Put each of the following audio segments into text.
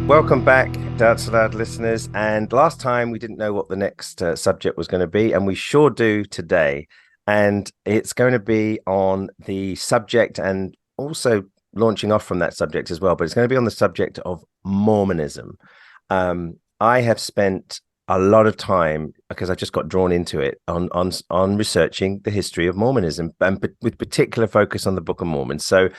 Welcome back, Dad Salad listeners. And last time we didn't know what the next subject was going to be, and we sure do today. And it's going to be on the subject and also launching off from that subject as well, but it's going to be on the subject of Mormonism. I have spent a lot of time, because I just got drawn into it, on researching the history of Mormonism, and with particular focus on the Book of Mormon. So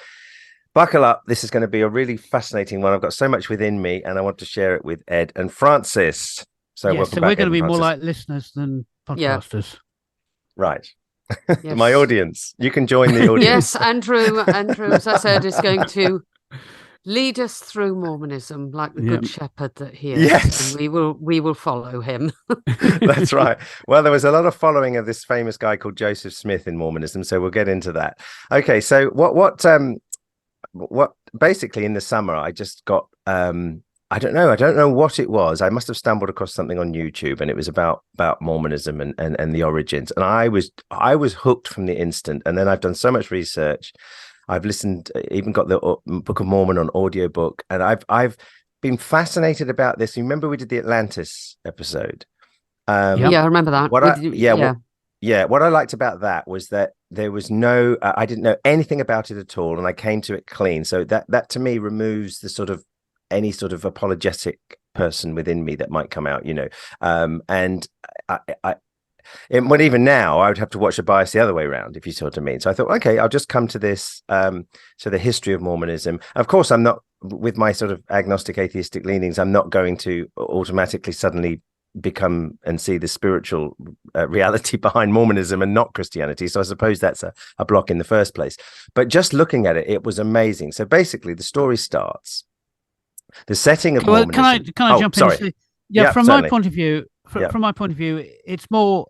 buckle up. This is going to be a really fascinating one. I've got so much within me, and I want to share it with Ed and Francis. So yes, welcome so back, we're going Ed to be and more Francis. like listeners than podcasters. Right. Yes. My audience. You can join the audience. Yes, Andrew, as I said, is going to lead us through Mormonism like the good shepherd that he is. Yes. And we will follow him. That's right. Well, there was a lot of following of this famous guy called Jospeth Smith in Mormonism, so we'll get into that. Okay, so what basically in the summer I just got I don't know what it was. I must have stumbled across something on YouTube, and it was about Mormonism and the origins, and I was hooked from the instant. And then I've done so much research. I've listened, even got the Book of Mormon on audiobook, and I've been fascinated about this. You remember we did the Atlantis episode? Yeah, I remember that. What I liked about that was that there was no, I didn't know anything about it at all, and I came to it clean. So that to me removes the sort of any sort of apologetic person within me that might come out, and but even now I would have to watch a bias the other way around, if you see what I mean. So I thought, okay, I'll just come to this. So the history of Mormonism. Of course, I'm not, with my sort of agnostic atheistic leanings, I'm not going to automatically suddenly become and see the spiritual reality behind Mormonism and not Christianity. So I suppose that's a block in the first place. But just looking at it, it was amazing. So basically the story starts. The setting of Mormonism. Can I jump in? Sorry. From certainly. my point of view, from my point of view, it's more.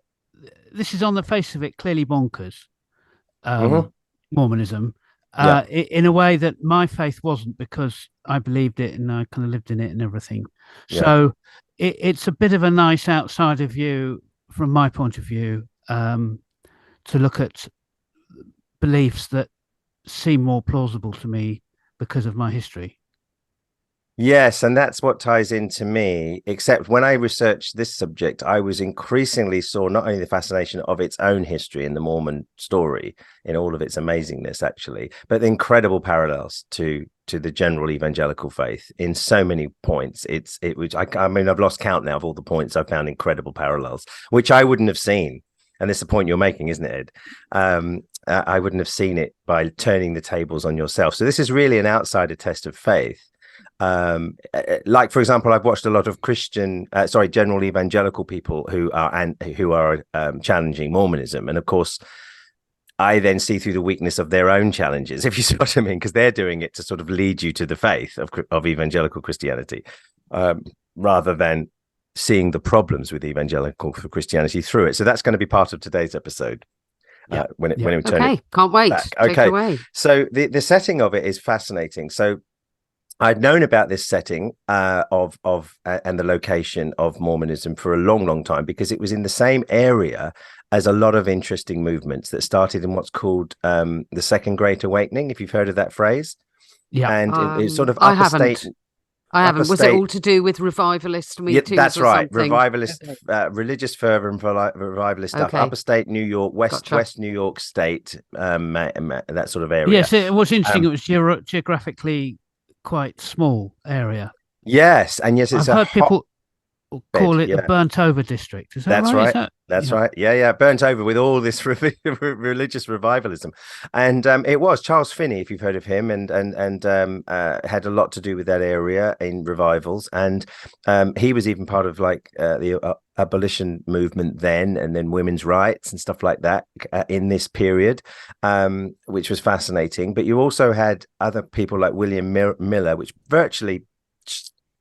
This is on the face of it clearly bonkers. Mormonism, in a way that my faith wasn't, because I believed it and I kind of lived in it and everything. So it's a bit of a nice outsider view from my point of view, to look at beliefs that seem more plausible to me because of my history. Yes, and that's what ties into me, except when I researched this subject, I was increasingly saw not only the fascination of its own history in the Mormon story, in all of its amazingness, actually, but the incredible parallels to the general evangelical faith in so many points. I mean, I've lost count now of all the points I've found incredible parallels, which I wouldn't have seen. And this is the point you're making, isn't it, Ed? I wouldn't have seen it by turning the tables on yourself. So this is really an outsider test of faith. Like, for example, I've watched a lot of general evangelical people who are challenging Mormonism, and of course I then see through the weakness of their own challenges, if you see what I mean, because they're doing it to sort of lead you to the faith of evangelical Christianity, rather than seeing the problems with evangelical Christianity through it. So that's going to be part of today's episode. When we turn it can't wait. back. Take it away. So the setting of it is fascinating. So I'd known about this setting and the location of Mormonism for a long, long time, because it was in the same area as a lot of interesting movements that started in what's called the Second Great Awakening, if you've heard of that phrase. Yeah. And it's sort of I haven't. Was it all to do with revivalist meetings? That's right. Something? Revivalist, religious fervor and revivalist stuff. Upper state New York, West New York State, that sort of area. Yes, it was interesting. It was geographically quite small area. Yes, and yes, I've heard people call it the burnt over district. Is that right? That's right. Yeah, burnt over with all this religious revivalism, and it was Charles Finney, if you've heard of him, and had a lot to do with that area in revivals, and he was even part of like the abolition movement then, and then women's rights and stuff like that in this period, which was fascinating. But you also had other people like William Miller, which virtually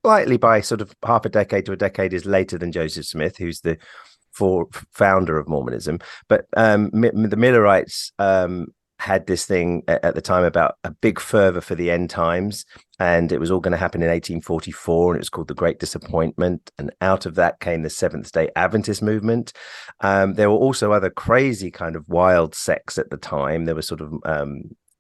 slightly by sort of half a decade to a decade is later than Joseph Smith, who's the founder of Mormonism. But the Millerites had this thing at the time about a big fervor for the end times, and it was all going to happen in 1844, and it was called the Great Disappointment, and out of that came the Seventh-day Adventist movement. There were also other crazy kind of wild sects at the time. There was sort of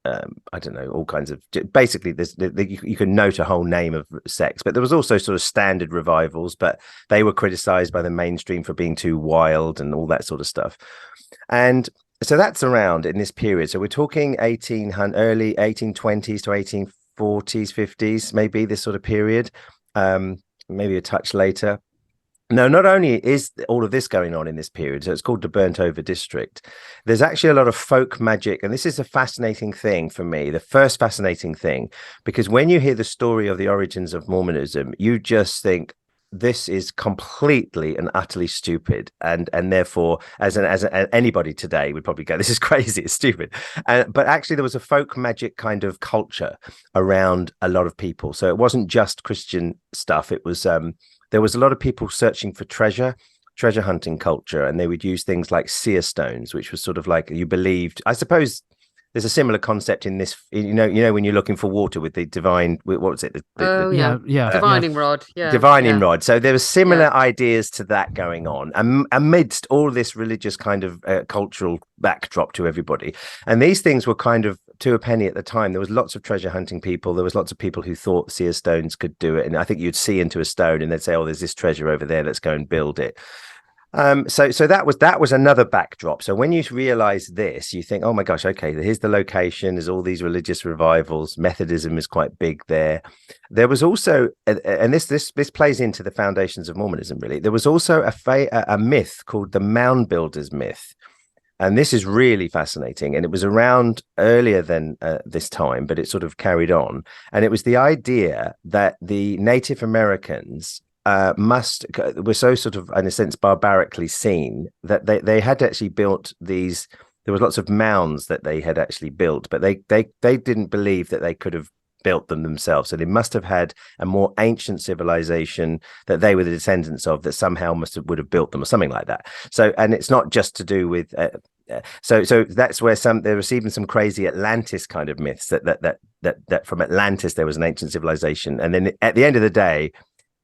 I don't know, all kinds of, basically you can note a whole name of sects, but there was also sort of standard revivals, but they were criticized by the mainstream for being too wild and all that sort of stuff. And so that's around in this period. So we're talking early 1820s to 1840s, 50s, maybe this sort of period, maybe a touch later. No, not only is all of this going on in this period, so it's called the burnt over district, there's actually a lot of folk magic. And this is a fascinating thing for me, the first fascinating thing, because when you hear the story of the origins of Mormonism, you just think this is completely and utterly stupid. And therefore, as anybody today would probably go, this is crazy, it's stupid. But actually, there was a folk magic kind of culture around a lot of people. So it wasn't just Christian stuff. It was there was a lot of people searching for treasure hunting culture, and they would use things like seer stones, which was sort of like, you believed, I suppose there's a similar concept in this, you know, when you're looking for water with the divine, what was it? Divining rod. Yeah. Divining rod. So there were similar ideas to that going on amidst all this religious kind of cultural backdrop to everybody. And these things were kind of to a penny at the time. There was lots of treasure hunting people. There was lots of people who thought seer stones could do it. And I think you'd see into a stone and they'd say, oh, there's this treasure over there, let's go and build it. So that was another backdrop. So when you realize this, you think, oh my gosh, okay, here's the location, there's all these religious revivals, Methodism is quite big there. There was also, and this plays into the foundations of Mormonism, really. There was also a myth called the Mound Builders myth. And this is really fascinating. And it was around earlier than this time, but it sort of carried on. And it was the idea that the Native Americans were so sort of, in a sense, barbarically seen that they had actually built these. There was lots of mounds that they had actually built, but they didn't believe that they could have built them themselves. So they must have had a more ancient civilization that they were the descendants of that somehow would have built them or something like that. So, and it's not just to do with. So that's where there was even some crazy Atlantis kind of myths that from Atlantis there was an ancient civilization, and then at the end of the day,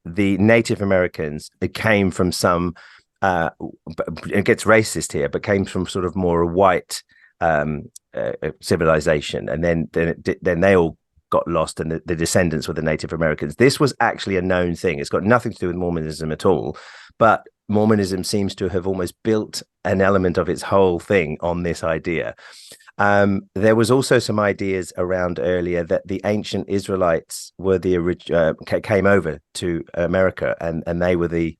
the Native Americans, it came from some, it gets racist here, but came from sort of more a white civilization. And then they all got lost, and the descendants were the Native Americans. This was actually a known thing. It's got nothing to do with Mormonism at all. But Mormonism seems to have almost built an element of its whole thing on this idea. There was also some ideas around earlier that the ancient Israelites were the came over to America, and they were the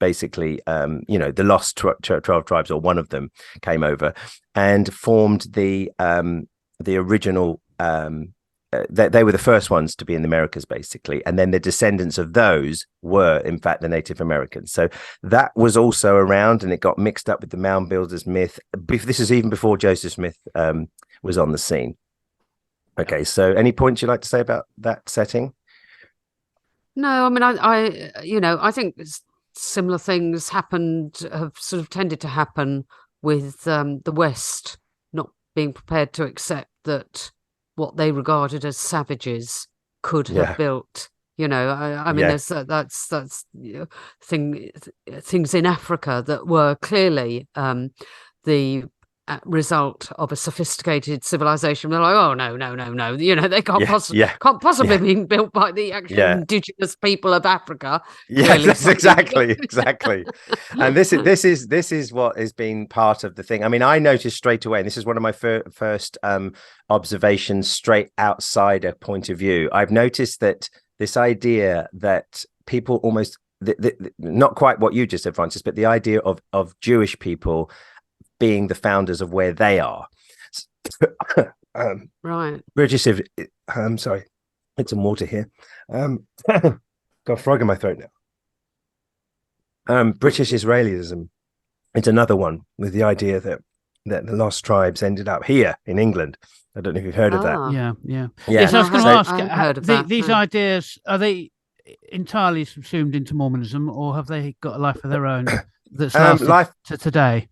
basically the lost 12 tribes, or one of them came over and formed the original. They were the first ones to be in the Americas, basically, and then the descendants of those were, in fact, the Native Americans. So that was also around, and it got mixed up with the Mound Builders myth. This is even before Joseph Smith was on the scene. Okay, so any points you'd like to say about that setting? No, I mean, I think similar things have sort of tended to happen with the West not being prepared to accept that what they regarded as savages could have built. I mean, there's that's things in Africa that were clearly the result of a sophisticated civilization. They're like, oh no, they can't possibly be built by the actual indigenous people of Africa. Yeah, that's exactly. And this is what has been part of the thing. I mean, I noticed straight away, and this is one of my first observations straight outsider point of view. I've noticed that this idea that people almost not quite what you just said, Francis, but the idea of Jewish people being the founders of where they are. Right. British, I'm sorry, it's some water here. Got a frog in my throat now. British Israelism. It's another one with the idea that the lost tribes ended up here in England. I don't know if you've heard of that. Yeah. Yes, I was going to ask, heard of that. These ideas, are they entirely subsumed into Mormonism, or have they got a life of their own that's lasted to today?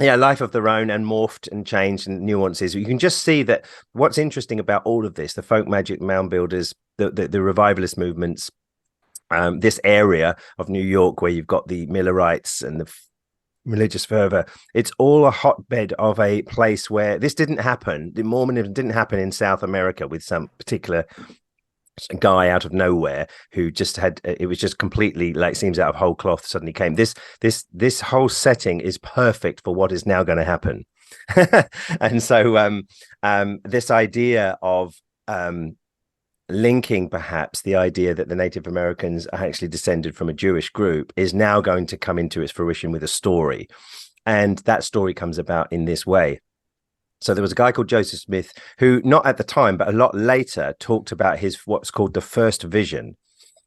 Yeah, life of their own, and morphed and changed and nuances. You can just see that what's interesting about all of this, the folk magic, mound builders, the revivalist movements, this area of New York where you've got the Millerites and the religious fervor. It's all a hotbed of a place where this didn't happen. The Mormonism didn't happen in South America with some particular guy out of nowhere who just had, it was just completely, like, seems out of whole cloth, suddenly came. This whole setting is perfect for what is now going to happen. And so this idea of linking perhaps the idea that the Native Americans are actually descended from a Jewish group is now going to come into its fruition with a story. And that story comes about in this way. So there was a guy called Jospeth Smith who, not at the time, but a lot later, talked about his what's called the first vision.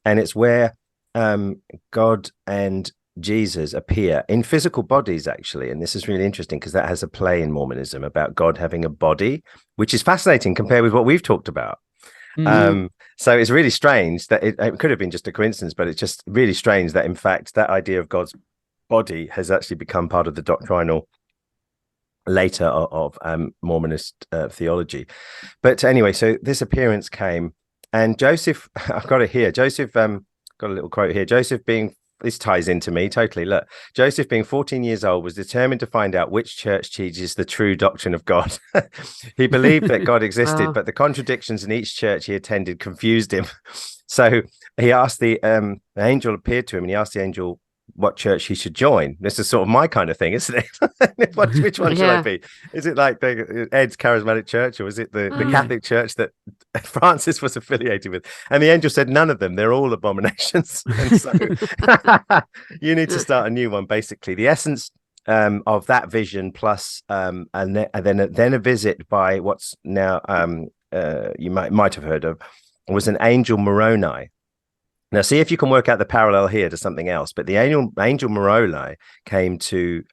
And it's where God and Jesus appear in physical bodies, actually. And this is really interesting because that has a play in Mormonism about God having a body, which is fascinating compared with what we've talked about. So it's really strange that it could have been just a coincidence, but it's just really strange that, in fact, that idea of God's body has actually become part of the doctrinal later of Mormonist theology. But anyway, so this appearance came, and Joseph, I've got it here. Joseph, got a little quote here. Joseph being, this ties into me totally. Look, Joseph, being 14 years old, was determined to find out which church teaches the true doctrine of God. He believed that God existed, but the contradictions in each church he attended confused him. So he asked the angel appeared to him, and he asked the angel what church he should join. This is sort of my kind of thing, isn't it? Which one should I be? Is it like the Ed's charismatic church, or is it the Catholic church that Francis was affiliated with? And the angel said, none of them. They're all abominations. And so you need to start a new one, basically. The essence of that vision, plus and then a visit by what's now you might have heard of, was an angel Moroni. Now, see if you can work out the parallel here to something else. But the angel Moroni came to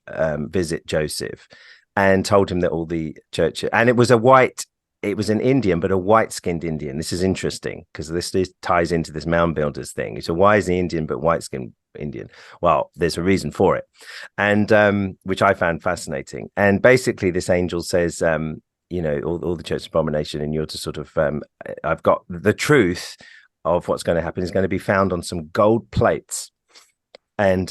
visit Joseph and told him that all the church, and it was an Indian, but a white-skinned Indian. This is interesting because this ties into this mound builders thing. So why is the Indian but white-skinned Indian? Well, there's a reason for it, and which I found fascinating. And basically, this angel says, all the church abomination, and you're to sort of, I've got the truth of what's going to happen is going to be found on some gold plates, and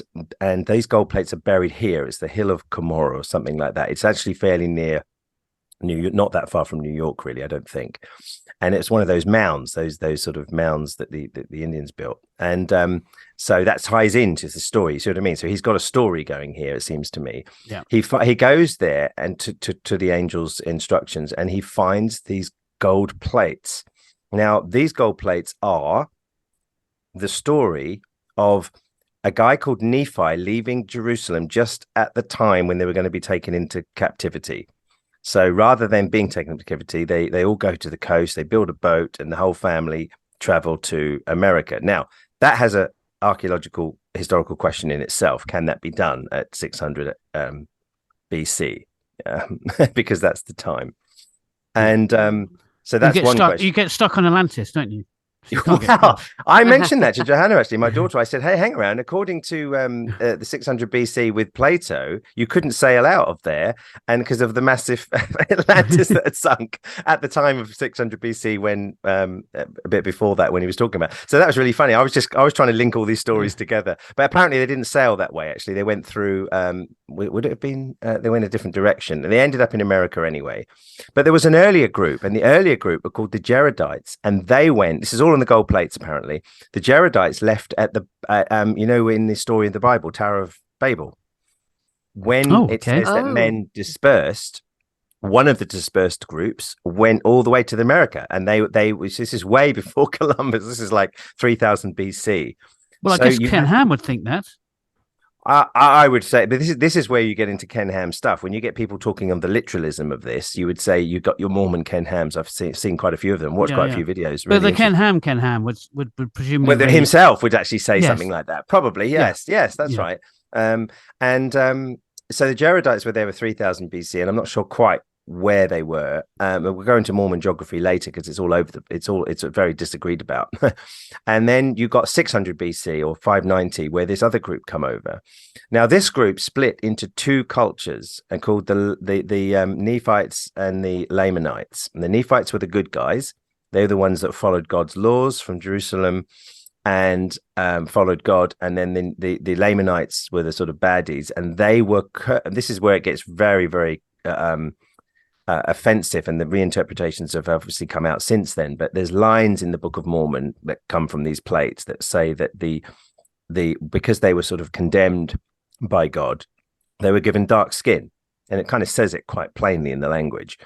these gold plates are buried here. It's the Hill of Cumorah or something like that. It's actually fairly near New York, not that far from New York, really, I don't think. And it's one of those mounds, those sort of mounds that the Indians built. And so that ties into the story. You see what I mean? So he's got a story going here, it seems to me. Yeah. He goes there and to the angel's instructions, and he finds these gold plates. Now, these gold plates are the story of a guy called Nephi leaving Jerusalem just at the time when they were going to be taken into captivity. So rather than being taken into captivity, they all go to the coast, they build a boat, and the whole family travel to America. Now, that has a archaeological historical question in itself. Can that be done at 600 BC? Because that's the time. And so that's one question. You get stuck on Atlantis, don't you? Well, I mentioned that to Johanna, actually, my daughter. I said, hey, hang around. According to the 600 BC with Plato, you couldn't sail out of there, and because of the massive Atlantis that had sunk at the time of 600 BC, when a bit before that, when he was talking about. So that was really funny. I was trying to link all these stories together, but apparently they didn't sail that way. Actually, they went through. Would it have been? They went a different direction, and they ended up in America anyway. But there was an earlier group, and the earlier group were called the Jaredites, and they went. This is all on the gold plates, apparently. The Jaredites left at the in the story of the Bible, Tower of Babel, when it says that men dispersed. One of the dispersed groups went all the way to America, and this is way before Columbus. This is like 3000 BC. Well, I guess Ken Ham would think that. I would say, but this is where you get into Ken Ham stuff. When you get people talking on the literalism of this, you would say you got your Mormon Ken Hams. I've seen quite a few of them. Watched quite a few videos. Really, but the Ken Ham would presumably himself would actually say something like that. Probably, yes, that's right. So the Jaredites were there with 3000 BC, and I'm not sure quite where they were. We'll go into Mormon geography later because it's all over it's very disagreed about. And then you got 600 BC or 590 where this other group come over. Now this group split into two cultures and called the Nephites and the Lamanites. And the Nephites were the good guys. They were the ones that followed God's laws from Jerusalem, and followed God, and then the Lamanites were the sort of baddies, and they were. This is where it gets very, very offensive, and the reinterpretations have obviously come out since then. But there's lines in the Book of Mormon that come from these plates that say that because they were sort of condemned by God, they were given dark skin, and it kind of says it quite plainly in the language.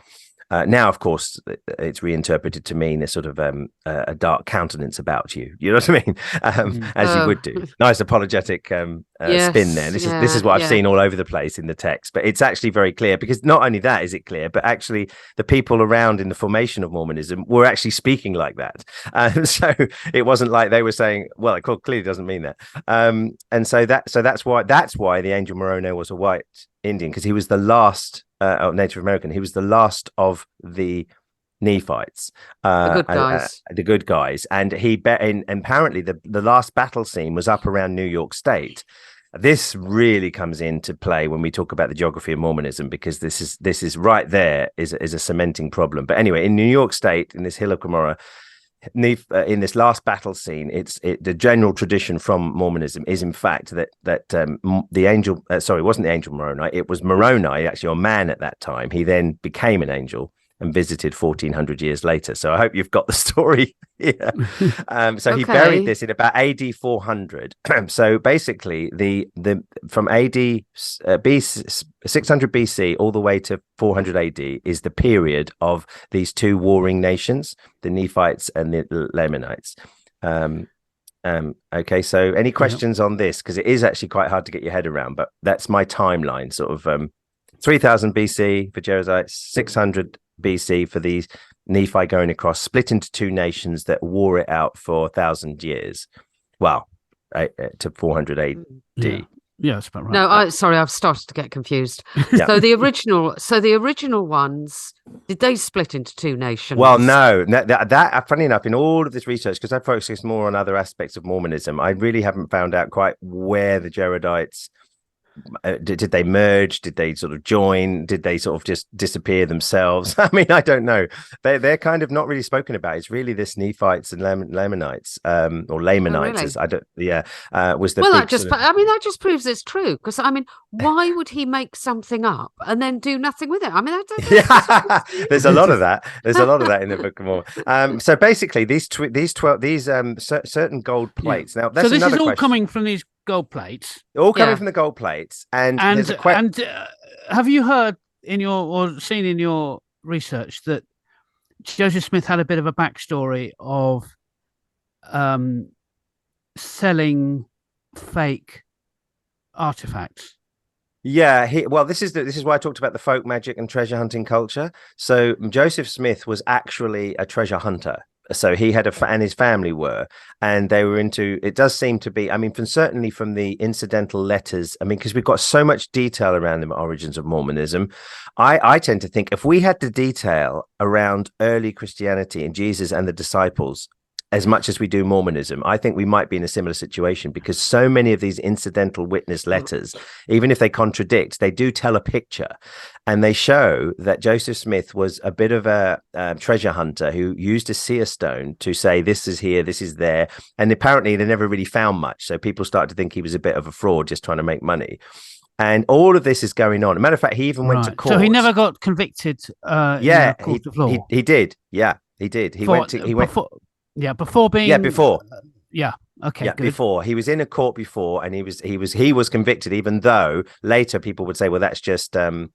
Now, of course, it's reinterpreted to mean a sort of a dark countenance about you. You know what I mean? As you would do. Nice apologetic spin there. This is what I've seen all over the place in the text. But it's actually very clear, because not only that is it clear, but actually the people around in the formation of Mormonism were actually speaking like that. So it wasn't like they were saying, well, it clearly doesn't mean that. And so that's why the angel Moroni was a white Indian, because he was the last Native American. He was the last of the Nephites, the good guys, and and apparently the last battle scene was up around New York State. This really comes into play when we talk about the geography of Mormonism, because this is right there is a cementing problem. But anyway, in New York State, in this Hill of Cumorah, in this last battle scene, the general tradition from Mormonism is in fact that the angel, it wasn't the angel Moroni, it was Moroni, actually, a man at that time. He then became an angel and visited 1400 years later. So I hope you've got the story here. So he buried this in about AD 400. So basically, from AD 600 BC all the way to 400 AD is the period of these two warring nations, the Nephites and the Lamanites. Okay, so any questions on this? Because it is actually quite hard to get your head around, but that's my timeline, sort of 3000 BC for Jerizaites, 600 BC for these Nephi going across, split into two nations that wore it out for 1,000 years. Well, to 400 AD. Yeah, that's about right. No, I've started to get confused. Yeah. So the original ones, did they split into two nations? Well, no. That funny enough, in all of this research, because I focus more on other aspects of Mormonism, I really haven't found out quite where the Jerizaites did they merge? Did they sort of join? Did they sort of just disappear themselves? I mean, I don't know. They're kind of not really spoken about. It's really this Nephites and Lamanites, or Lamanites. Really? As I don't. Yeah, was the that just proves it's true. Because I mean, why would he make something up and then do nothing with it? I mean, there's a lot of that. There's a lot of that in the Book of Mormon. So basically, these certain gold plates. Now, that's so this another is all question. coming from these gold plates, all coming from the gold plates, and have you heard or seen in your research that Joseph Smith had a bit of a backstory of selling fake artifacts? Yeah, this is why I talked about the folk magic and treasure hunting culture. So Joseph Smith was actually a treasure hunter. So he had and his family were, and they were into, it does seem to be, I mean, certainly from the incidental letters, I mean, because we've got so much detail around the origins of Mormonism. I tend to think if we had the detail around early Christianity and Jesus and the disciples as much as we do Mormonism, I think we might be in a similar situation, because so many of these incidental witness letters, even if they contradict, they do tell a picture, and they show that Joseph Smith was a bit of a treasure hunter who used a seer stone to say, this is here, this is there. And apparently they never really found much. So people started to think he was a bit of a fraud, just trying to make money. And all of this is going on. As a matter of fact, he even went to court. So he never got convicted in a court of law? He did. Yeah, he did. Before being. Yeah, before. Okay. Yeah, good. before he was in a court before, and he was convicted. Even though later people would say, well, that's just when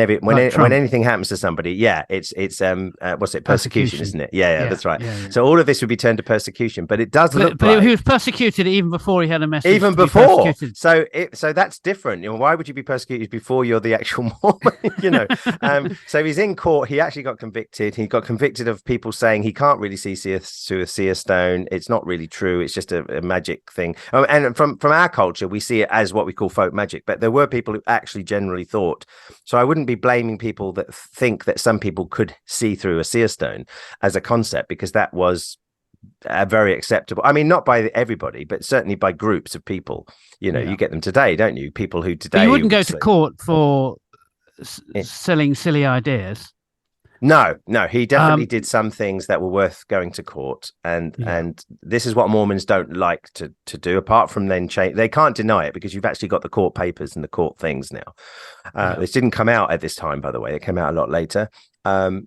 anything happens to somebody, it's what's it, persecution, isn't it? Yeah, that's right. Yeah. So all of this would be turned to persecution, but it does look. But he was persecuted even before he had a message. Even before, so that's different. Why would you be persecuted before you're the actual Mormon? So he's in court. He actually got convicted. He got convicted of people saying he can't really see through a seer stone. It's not really true. It's just a magic thing. And from our culture, we see it as what we call folk magic. But there were people who actually generally thought. So I wouldn't be blaming people that think that some people could see through a seer stone as a concept, because that was very acceptable. I mean, not by everybody, but certainly by groups of people. You get them today, don't you? People who today. But you wouldn't go to court for selling silly ideas. No, he definitely did some things that were worth going to court, and this is what Mormons don't like to do. Apart from then change, they can't deny it because you've actually got the court papers and the court things now. This didn't come out at this time, by the way. It came out a lot later.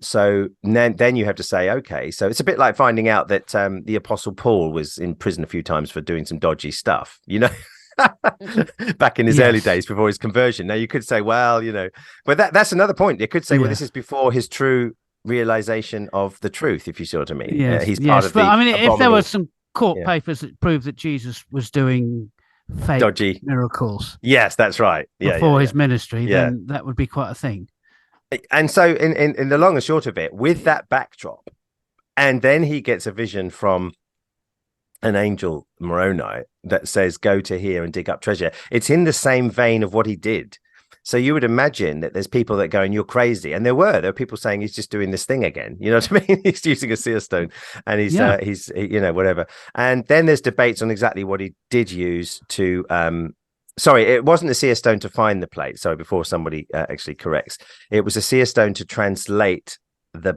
So then you have to say, okay, so it's a bit like finding out that the Apostle Paul was in prison a few times for doing some dodgy stuff, back in his early days before his conversion. Now you could say, well, but that's another point. You could say, well, this is before his true realization of the truth, if you see what I mean. He's part of the if there were some court papers that prove that Jesus was doing fake dodgy miracles, yes, that's right, before his ministry, then that would be quite a thing. And so in the long and short of it, with that backdrop, and then he gets a vision from an angel Moroni that says, go to here and dig up treasure. It's in the same vein of what he did. So you would imagine that there's people that going, you're crazy. And there were people saying he's just doing this thing again. You know what I mean? He's using a seer stone and he's whatever. And then there's debates on exactly what he did use to, sorry, it wasn't a seer stone to find the plate. Sorry, before somebody actually corrects, it was a seer stone to translate the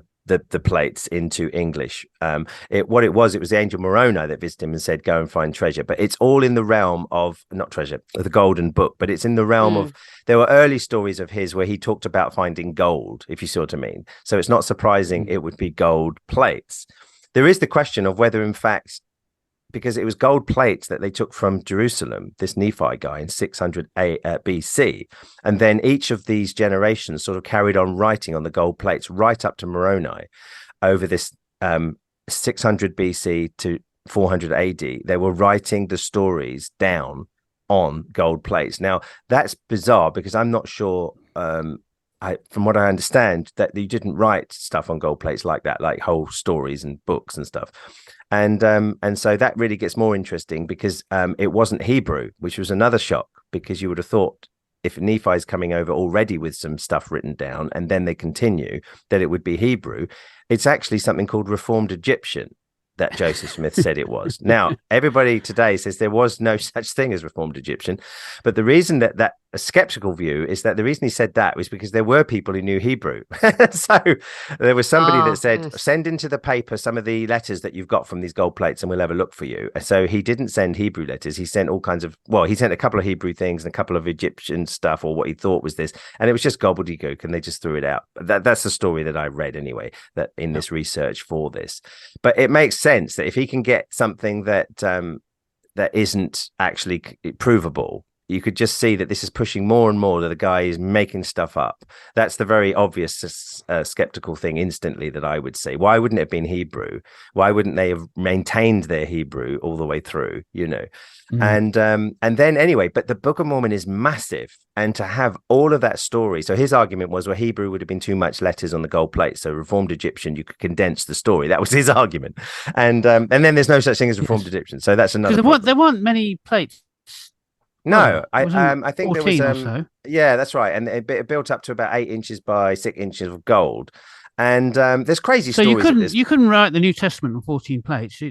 plates into English. It was the angel Moroni that visited him and said, go and find treasure. But it's all in the realm of, not treasure, the golden book, but it's in the realm of, there were early stories of his where he talked about finding gold, if you see what I mean. So it's not surprising it would be gold plates. There is the question of whether, in fact, because it was gold plates that they took from Jerusalem, this Nephi guy in 600 BC. And then each of these generations sort of carried on writing on the gold plates right up to Moroni over this 600 BC to 400 AD. They were writing the stories down on gold plates. Now, that's bizarre because I'm not sure, from what I understand, that you didn't write stuff on gold plates like that, like whole stories and books and stuff. And so that really gets more interesting because it wasn't Hebrew, which was another shock, because you would have thought if Nephi is coming over already with some stuff written down and then they continue, that it would be Hebrew. It's actually something called Reformed Egyptian that Joseph Smith said it was. Now, everybody today says there was no such thing as Reformed Egyptian. But the reason that a skeptical view is that the reason he said that was because there were people who knew Hebrew. So there was somebody that said, send into the paper some of the letters that you've got from these gold plates and we'll have a look for you. So he didn't send Hebrew letters. He sent all kinds of, he sent a couple of Hebrew things and a couple of Egyptian stuff, or what he thought was this. And it was just gobbledygook and they just threw it out. That's the story that I read anyway, that in this research for this. But it makes sense that if he can get something that that isn't actually provable, you could just see that this is pushing more and more that the guy is making stuff up. That's the very obvious skeptical thing instantly that I would say. Why wouldn't it have been Hebrew? Why wouldn't they have maintained their Hebrew all the way through, And then anyway, but the Book of Mormon is massive, and to have all of that story. So his argument was, well, Hebrew would have been too much letters on the gold plate. So Reformed Egyptian, you could condense the story. That was his argument. And then there's no such thing as Reformed Egyptian. So that's another. There weren't many plates. No, I think there was or so. Yeah, that's right, and it built up to about 8 inches by 6 inches of gold, and there's crazy stories. So you couldn't write the New Testament on 14 plates.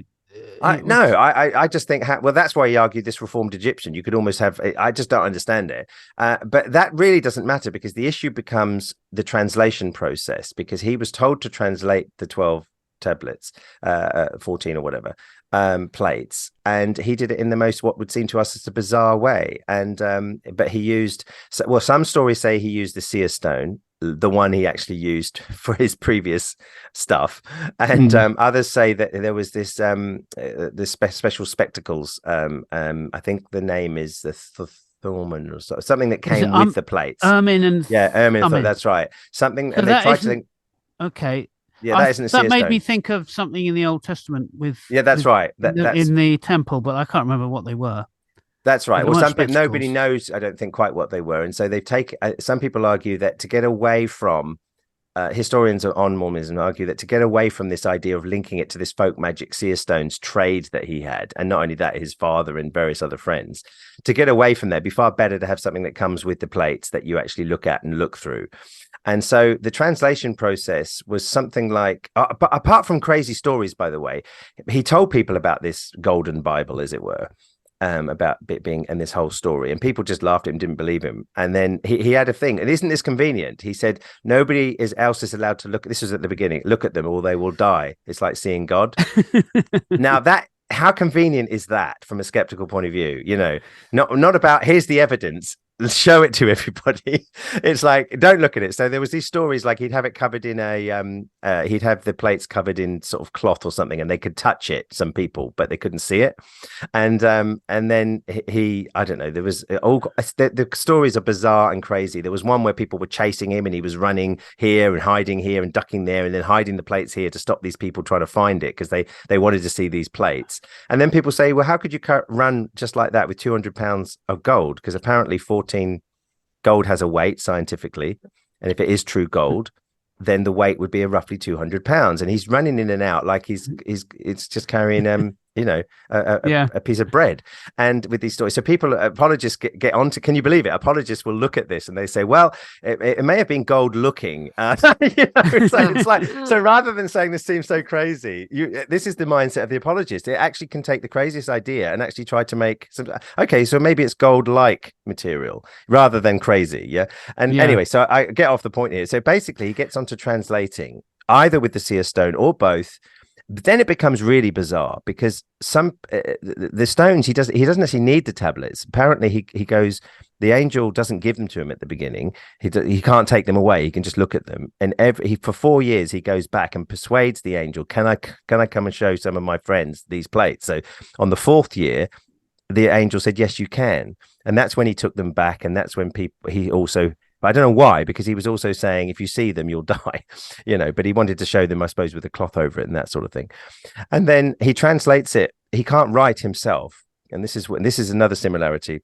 I just think that's why he argued this Reformed Egyptian. You could almost have. I just don't understand it, but that really doesn't matter because the issue becomes the translation process, because he was told to translate the 12 tablets, 14 or whatever. Plates, and he did it in the most what would seem to us as a bizarre way, and but he used some stories say he used the seer stone, the one he actually used for his previous stuff, and others say that there was this special spectacles, I think the name is the Thorman or something that came with the plates. Ehrman, that's right, something, and they tried to think, okay. Yeah, that made me think of something in the Old Testament with. Yeah, that's right. That's in the temple, but I can't remember what they were. That's right. Well, some people, nobody knows, I don't think, quite what they were, and so they've taken. Some people argue that to get away from, historians on Mormonism argue that to get away from this idea of linking it to this folk magic seer stones trade that he had, and not only that, his father and various other friends, to get away from that, it'd be far better to have something that comes with the plates that you actually look at and look through. And so the translation process was something like, apart from crazy stories, by the way, he told people about this golden Bible, as it were. about it being and this whole story, and people just laughed at him, didn't believe him. And then he had a thing, and isn't this convenient? He said nobody else is allowed to look. This was at the beginning. Look at them, or they will die. It's like seeing God. Now that. How convenient is that from a skeptical point of view? Not about here's the evidence, show it to everybody. It's like, don't look at it. So there was these stories like he'd have it covered in he'd have the plates covered in sort of cloth or something, and they could touch it, some people, but they couldn't see it. And then I don't know, there was the stories are bizarre and crazy. There was one where people were chasing him and he was running here and hiding here and ducking there and then hiding the plates here to stop these people trying to find it because they wanted to see these plates. And then people say, well, how could you run just like that with 200 pounds of gold? Because apparently gold has a weight scientifically, and if it is true gold, then the weight would be roughly 200 pounds, and he's running in and out like it's just carrying a piece of bread. And with these stories, so apologists get onto, can you believe it, apologists will look at this and they say, well, it may have been gold looking. It's like so rather than saying this seems so crazy, this is the mindset of the apologist. It actually can take the craziest idea and actually try to make okay, so maybe it's gold like material rather than crazy. Anyway, so I get off the point here. So basically he gets onto translating either with the seer stone or both. But then it becomes really bizarre because the stones he doesn't actually need the tablets. Apparently he goes, the angel doesn't give them to him at the beginning. He can't take them away. He can just look at them. And for 4 years he goes back and persuades the angel, can I come and show some of my friends these plates? So on the 4th year, the angel said, yes, you can. And that's when he took them back. And that's when he also. But I don't know why, because he was also saying, if you see them, you'll die, but he wanted to show them, I suppose, with a cloth over it and that sort of thing. And then he translates it. He can't write himself. And this is another similarity.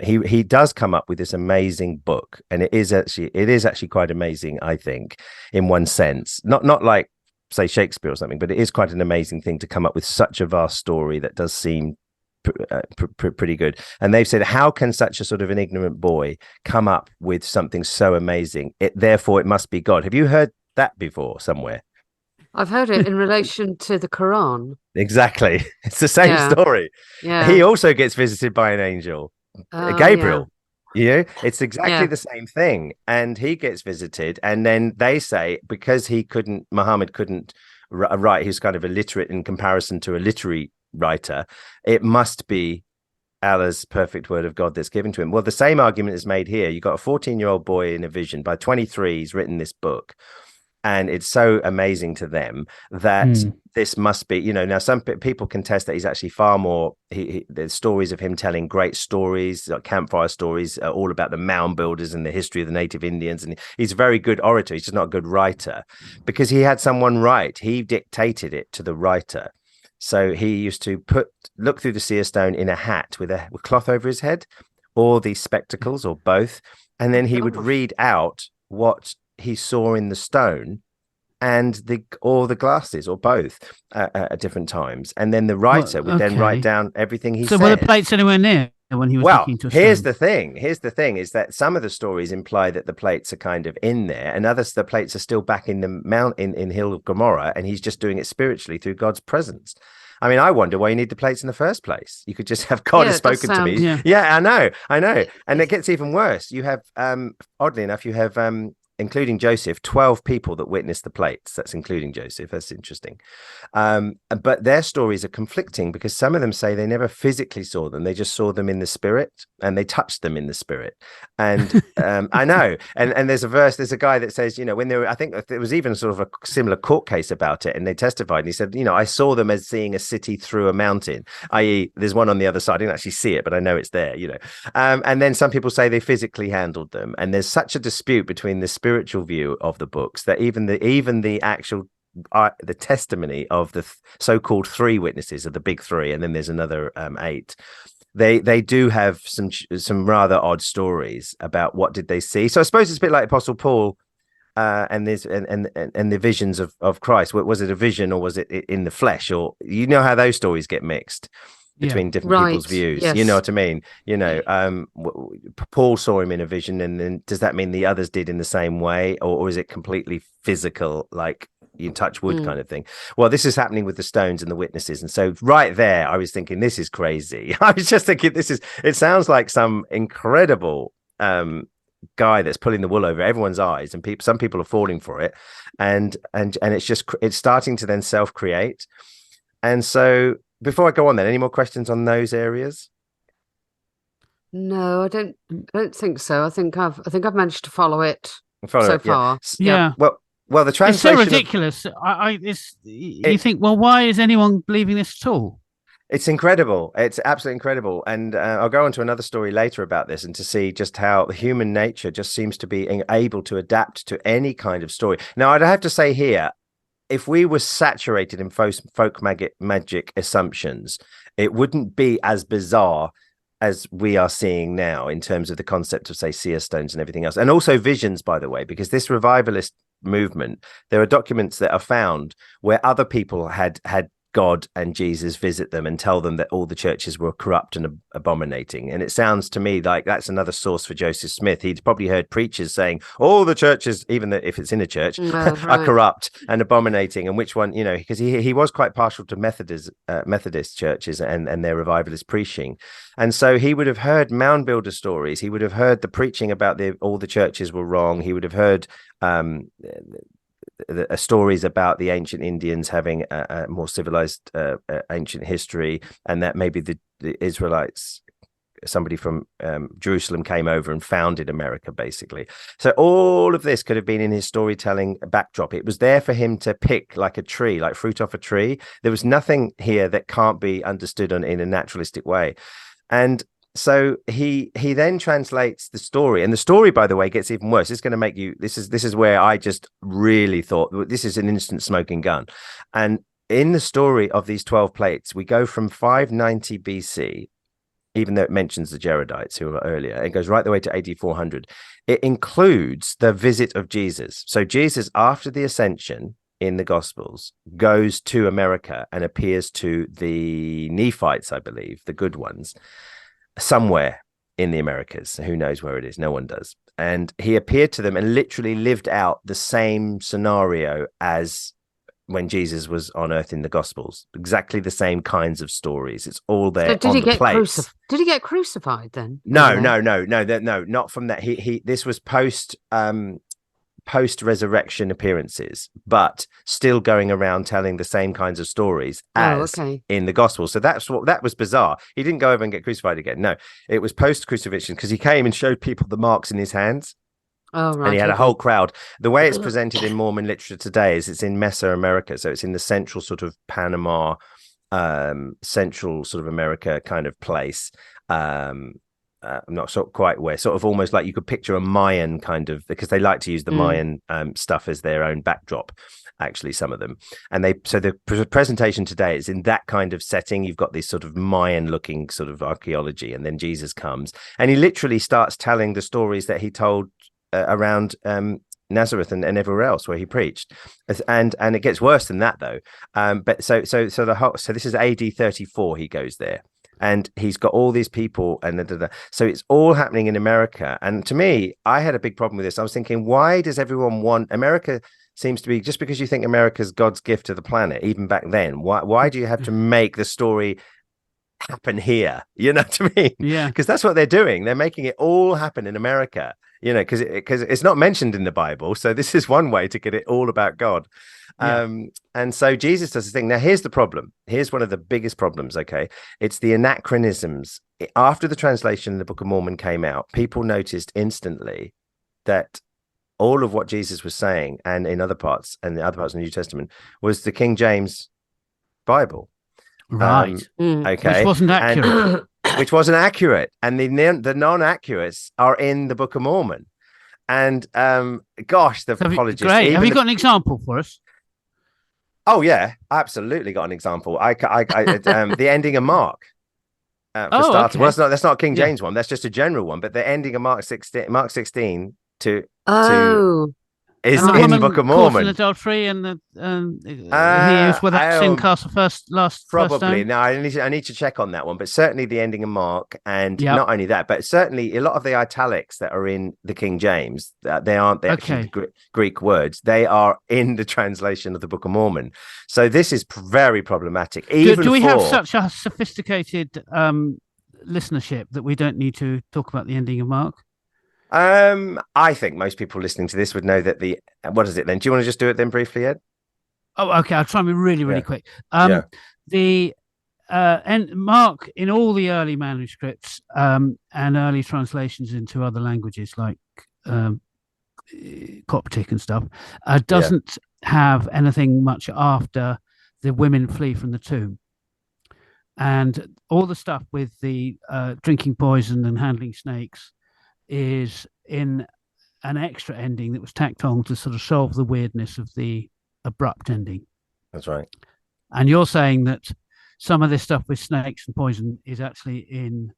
He does come up with this amazing book. And it is actually quite amazing, I think, in one sense, not like, say, Shakespeare or something, but it is quite an amazing thing to come up with such a vast story that does seem pretty good. And they've said, how can such a sort of an ignorant boy come up with something so amazing? Therefore it must be God. Have you heard that before somewhere? I've heard it in relation to the Quran. Exactly. It's the same story. He also gets visited by an angel, Gabriel. It's exactly the same thing. And he gets visited, and then they say, because Muhammad couldn't write, he was kind of illiterate in comparison to a literary writer, it must be Allah's perfect word of God that's given to him. Well, the same argument is made here. You've got a 14-year-old boy in a vision. By 23, he's written this book. And it's so amazing to them that this must be, now some people contest that he's actually far more, there's stories of him telling great stories, like campfire stories, all about the mound builders and the history of the native Indians. And he's a very good orator. He's just not a good writer because he had someone write. He dictated it to the writer. So he used to look through the seer stone in a hat with cloth over his head, or these spectacles, or both. And then he would read out what he saw in the stone and the glasses, or both, at different times. And then the writer would then write down everything he said. So were the plates anywhere near when he was looking to a stone? Here's the thing is that some of the stories imply that the plates are kind of in there, and others, the plates are still back in the mount in Hill of Gomorrah, and he's just doing it spiritually through God's presence. I mean, I wonder why you need the plates in the first place. You could just have God has spoken to me. Yeah, I know. And it gets even worse. You have, oddly enough, including Joseph, 12 people that witnessed the plates. That's including Joseph. That's interesting. But their stories are conflicting because some of them say they never physically saw them. They just saw them in the spirit, and they touched them in the spirit. And I know. And there's a guy that says, when they were, I think there was even sort of a similar court case about it, and they testified, and he said, I saw them as seeing a city through a mountain, i.e. there's one on the other side. I didn't actually see it, but I know it's there, and then some people say they physically handled them. And there's such a dispute between the spiritual view of the books that even the actual the testimony of the so-called 3 witnesses of the big 3, and then there's another 8. They do have some rather odd stories about what did they see. So I suppose it's a bit like Apostle Paul and the visions of Christ. Was it a vision, or was it in the flesh? Or how those stories get mixed between different people's views. Yes. You know what I mean? Paul saw him in a vision, and then does that mean the others did in the same way, or is it completely physical, like you touch wood kind of thing. Well, this is happening with the stones and the witnesses. And so right there, I was thinking, this is crazy. I was just thinking, it sounds like some incredible guy that's pulling the wool over everyone's eyes, and some people are falling for it. And it's starting to then self-create. And so before I go on then, any more questions on those areas? No, I don't think so. I think I've managed to follow it so far. Yeah. Well, the translation. It's so ridiculous. You think, well, why is anyone believing this at all? It's incredible. It's absolutely incredible. And I'll go on to another story later about this, and to see just how human nature just seems to be able to adapt to any kind of story. Now, I'd have to say here, if we were saturated in folk magic assumptions, it wouldn't be as bizarre as we are seeing now in terms of the concept of, say, seer stones and everything else. And also visions, by the way, because this revivalist movement, there are documents that are found where other people had God and Jesus visit them and tell them that all the churches were corrupt and abominating. And it sounds to me like that's another source for Joseph Smith. He'd probably heard preachers saying all the churches, even if it's in a church, are corrupt and abominating. And which one, because he was quite partial to Methodist churches and their revivalist preaching. And so he would have heard mound builder stories. He would have heard the preaching about all the churches were wrong. He would have heard stories about the ancient Indians having a more civilized ancient history, and that maybe the Israelites, somebody from Jerusalem, came over and founded America, basically. So all of this could have been in his storytelling backdrop. It was there for him to pick like a tree, like fruit off a tree. There was nothing here that can't be understood in a naturalistic way. And so he then translates the story, and the story, by the way, gets even worse. It's going to make you. This is where I just really thought this is an instant smoking gun. And in the story of these 12 plates, we go from 590 BC, even though it mentions the Jaredites who were earlier. It goes right the way to AD 400. It includes the visit of Jesus. So Jesus, after the ascension in the Gospels, goes to America and appears to the Nephites, I believe, the good ones, somewhere in the Americas. Who knows where it is? No one does. And he appeared to them and literally lived out the same scenario as when Jesus was on earth in the Gospels. Exactly the same kinds of stories. It's all there. So did he get crucified then? No, not from that. This was post resurrection appearances, but still going around telling the same kinds of stories as in the gospel. So that was bizarre. He didn't go over and get crucified again. No, it was post crucifixion, because he came and showed people the marks in his hands. Oh, right. And he had a whole crowd. The way it's presented in Mormon literature today is it's in Mesoamerica. So it's in the central sort of Panama, central sort of America kind of place. I'm not quite where, sort of almost like you could picture a Mayan kind of, because they like to use the Mayan stuff as their own backdrop, actually, some of them. And so the presentation today is in that kind of setting. You've got this sort of Mayan looking sort of archaeology, and then Jesus comes and he literally starts telling the stories that he told around Nazareth and everywhere else where he preached. And it gets worse than that, though. But so this is AD 34, he goes there. And he's got all these people, and so it's all happening in America. And to me, I had a big problem with this. I was thinking, why does everyone want America? Seems to be just because you think America's God's gift to the planet, even back then. Why do you have to make the story happen here? You know what I mean? Yeah. Because that's what they're doing. They're making it all happen in America. Because it's not mentioned in the Bible. So this is one way to get it all about God. Yeah. And so Jesus does this thing. Now, here's the problem. Here's one of the biggest problems, okay? It's the anachronisms. After the translation of the Book of Mormon came out, people noticed instantly that all of what Jesus was saying, and in other parts, and the other parts of the New Testament, was the King James Bible. Right. Okay. Which wasn't accurate. Which wasn't accurate. And the non-accurates are in the Book of Mormon. And gosh, the apologists. Great. Have you got an example for us? Oh yeah, absolutely got an example. The ending of Mark. For starters. Okay. Well, that's not a King James one. That's just a general one. But the ending of Mark 16 to is Right. in the Book of caught in Mormon. adultery, and he is without sin cast the first Probably. stone. No, I need to check on that one, but certainly the ending of Mark, and Yep. not only that, but certainly a lot of the italics that are in the King James, they aren't actually the Greek words. They are in the translation of the Book of Mormon. So this is very problematic. Do we have such a sophisticated listenership that we don't need to talk about the ending of Mark? I think most people listening to this would know that what is it then? Do you want to just do it then briefly, Ed? Oh, okay. I'll try and be really quick. The and Mark, in all the early manuscripts and early translations into other languages like Coptic and stuff, doesn't have anything much after the women flee from the tomb. And all the stuff with the drinking poison and handling snakes is in an extra ending that was tacked on to sort of solve the weirdness of the abrupt ending. That's right. And you're saying that some of this stuff with snakes and poison is actually in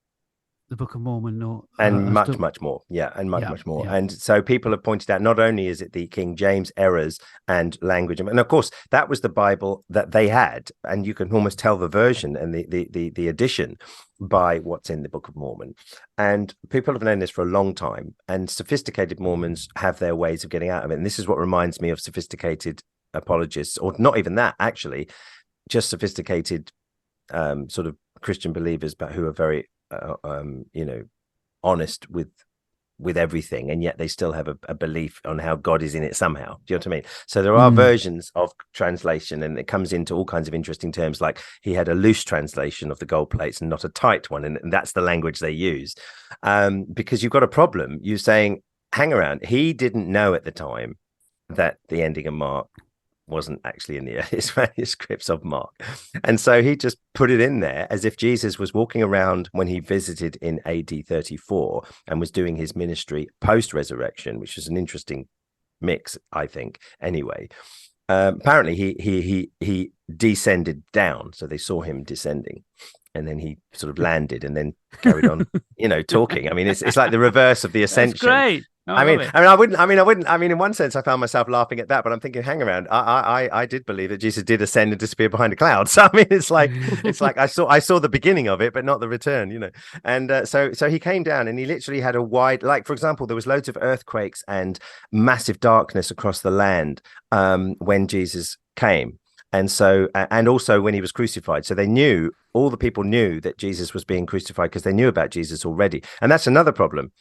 the Book of Mormon, and much more. Yeah, and much more. And so people have pointed out, not only is it the King James errors and language, and of course that was the Bible that they had, and you can almost tell the version and the addition by what's in the Book of Mormon. And people have known this for a long time, and sophisticated Mormons have their ways of getting out of it. And this is what reminds me of sophisticated apologists, or not even that, actually, just sophisticated sort of Christian believers, but who are very honest with everything, and yet they still have a belief on how God is in it somehow. Do you know what I mean? So there are versions of translation, and it comes into all kinds of interesting terms, like he had a loose translation of the gold plates and not a tight one, and that's the language they use. Because you've got a problem. You're saying, hang around, he didn't know at the time that the ending of Mark wasn't actually in the earliest manuscripts of Mark. And so he just put it in there as if Jesus was walking around when he visited in AD 34 and was doing his ministry post-resurrection, which is an interesting mix, I think, anyway. Apparently he descended down, so they saw him descending, and then he sort of landed and then carried on, talking. I mean, it's like the reverse of the ascension. That's great. I mean, in one sense, I found myself laughing at that, but I'm thinking, hang around, I did believe that Jesus did ascend and disappear behind a cloud. So I mean, it's like I saw the beginning of it, but not the return, And so he came down, and he literally had a wide, like, for example, there was loads of earthquakes and massive darkness across the land when Jesus came. And so, and also when he was crucified. So all the people knew that Jesus was being crucified because they knew about Jesus already. And that's another problem.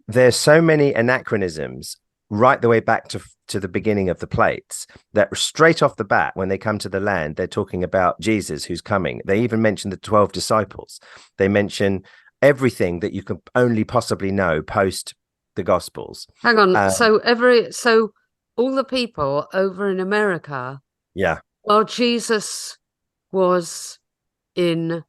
There's so many anachronisms right the way back to the beginning of the plates that straight off the bat, when they come to the land, they're talking about Jesus who's coming. They even mention the 12 disciples. They mention everything that you can only possibly know post the Gospels. Hang on. So all the people over in America, while Jesus was in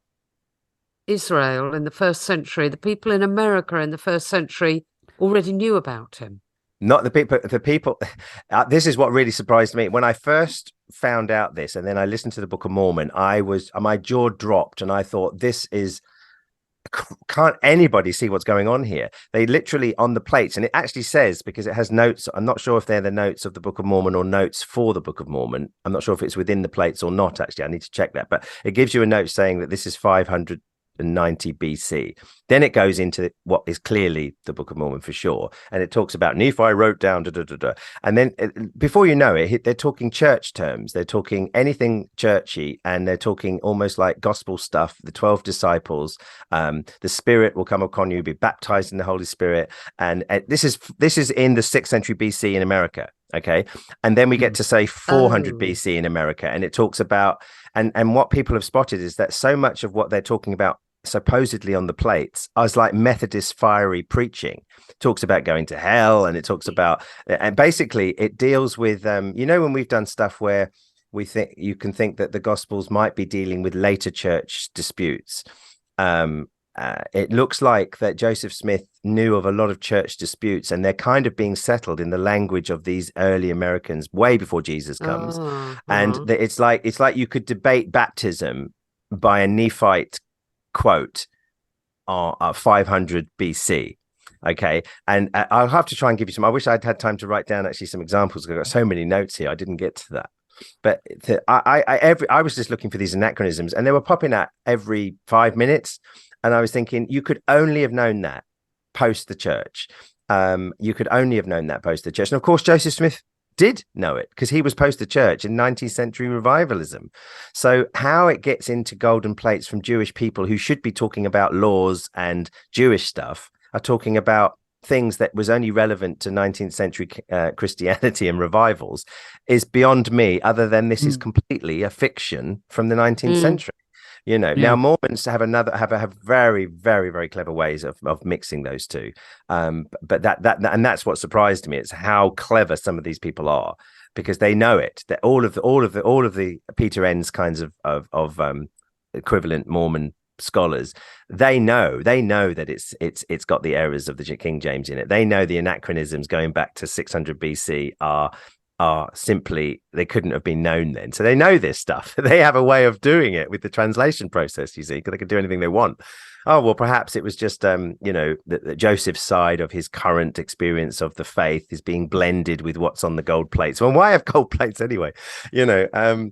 Israel in the first century, the people in America in the first century already knew about him. Not the people. This is what really surprised me when I first found out this, and then I listened to the Book of Mormon. My jaw dropped, and I thought, can't anybody see what's going on here? They literally on the plates, and it actually says, because it has notes. I'm not sure if they're the notes of the Book of Mormon or notes for the Book of Mormon. I'm not sure if it's within the plates or not. Actually, I need to check that, but it gives you a note saying that this is 590 BC. Then it goes into what is clearly the Book of Mormon for sure, and it talks about Nephi wrote down and then before you know it, they're talking church terms, they're talking anything churchy, and they're talking almost like gospel stuff. The 12 disciples, the Spirit will come upon you, be baptized in the Holy Spirit, and this is in the 6th century BC in America. Okay, and then we get to say 400 BC in America, and it talks about and what people have spotted is that so much of what they're talking about supposedly on the plates is like Methodist fiery preaching. It talks about going to hell, and it talks about, and basically it deals with when we've done stuff where we think you can think that the Gospels might be dealing with later church disputes. It looks like that Joseph Smith knew of a lot of church disputes, and they're kind of being settled in the language of these early Americans way before Jesus comes. And it's like you could debate baptism by a Nephite quote 500 BC. Okay. And I'll have to try and give you some. I wish I'd had time to write down actually some examples. I've got so many notes here. I didn't get to that. But I was just looking for these anachronisms, and they were popping out every 5 minutes. And I was thinking, you could only have known that post the church. You could only have known that post the church. And of course, Joseph Smith did know it because he was post the church in 19th century revivalism. So how it gets into golden plates from Jewish people who should be talking about laws and Jewish stuff are talking about things that was only relevant to 19th century Christianity and revivals is beyond me, other than this is completely a fiction from the 19th century. Now Mormons have very, very, very clever ways of mixing those two. But that's what surprised me. It's how clever some of these people are, because they know it, that all of the Peter Enns kinds of equivalent Mormon scholars, they know that it's got the errors of the King James in it. They know the anachronisms going back to 600 BC are simply, they couldn't have been known then. So they know this stuff. They have a way of doing it with the translation process, you see, because they can do anything they want. Oh, well, perhaps it was just, the Joseph's side of his current experience of the faith is being blended with what's on the gold plates. Well, why have gold plates anyway? So all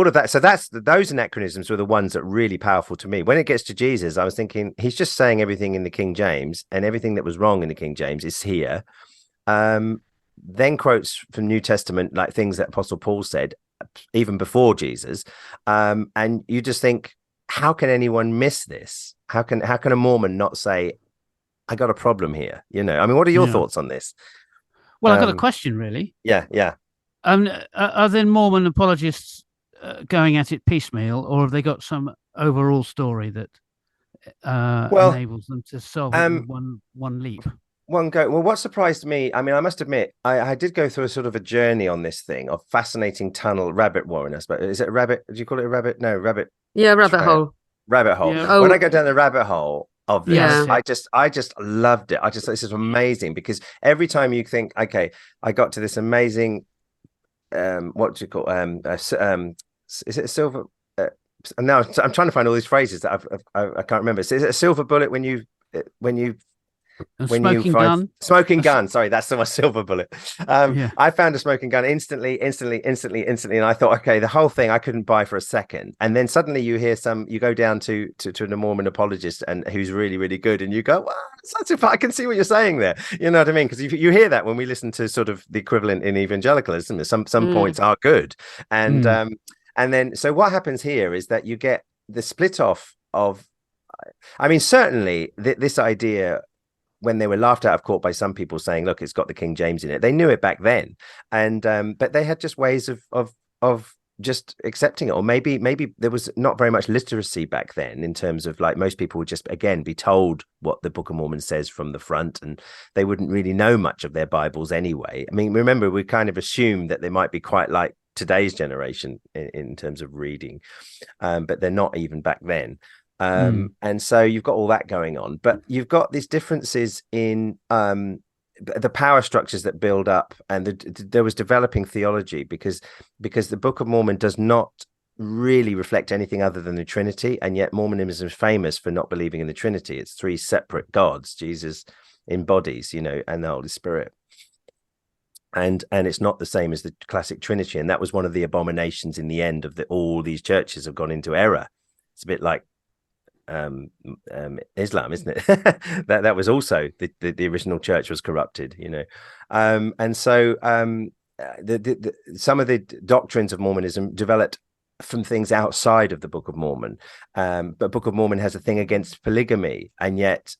of that. So those anachronisms were the ones that were really powerful to me. When it gets to Jesus, I was thinking, he's just saying everything in the King James, and everything that was wrong in the King James is here. Then quotes from New Testament, like things that Apostle Paul said even before Jesus, and you just think, how can anyone miss this? How can a Mormon not say, I got a problem here? I mean, what are your thoughts on this? Well, I've got a question, really. Yeah. Are then Mormon apologists going at it piecemeal, or have they got some overall story that enables them to solve it in one leap? One go. Well, what surprised me, I mean, I must admit, I did go through a sort of a journey on this thing of fascinating tunnel rabbit warren, I suppose. Is it a rabbit? Do you call it a rabbit? No, rabbit. Yeah, rabbit hole. Rabbit hole. Yeah. When I go down the rabbit hole of this, Yeah. I just loved it. This is amazing, because every time you think, okay, I got to this amazing, what do you call, is it a silver? Now I'm trying to find all these phrases that I can't remember. So is it a silver bullet when you smoking gun? Sorry, that's the silver bullet. I found a smoking gun instantly, and I thought, okay, the whole thing I couldn't buy for a second. And then suddenly you go down to the Mormon apologist, and who's really, really good, and you go, well, I can see what you're saying there. You know what I mean? Because you hear that when we listen to sort of the equivalent in evangelicalism. Some points are good, and then so what happens here is that you get the split off of, I mean, certainly this idea, when they were laughed out of court by some people saying, look, it's got the King James in it, they knew it back then, and but they had just ways of just accepting it. Or maybe there was not very much literacy back then, in terms of, like, most people would just, again, be told what the Book of Mormon says from the front, and they wouldn't really know much of their Bibles anyway. I mean, remember, we kind of assume that they might be quite like today's generation in terms of reading, but they're not even back then. And so you've got all that going on, but you've got these differences in the power structures that build up, and there was developing theology, because the Book of Mormon does not really reflect anything other than the Trinity, and yet Mormonism is famous for not believing in the Trinity. It's three separate gods, Jesus in bodies, and the Holy Spirit. And it's not the same as the classic Trinity, and that was one of the abominations in the end of all these churches have gone into error. It's a bit like Islam, isn't it? that was also the original church was corrupted, and so some of the doctrines of Mormonism developed from things outside of the Book of Mormon, but Book of Mormon has a thing against polygamy, and yet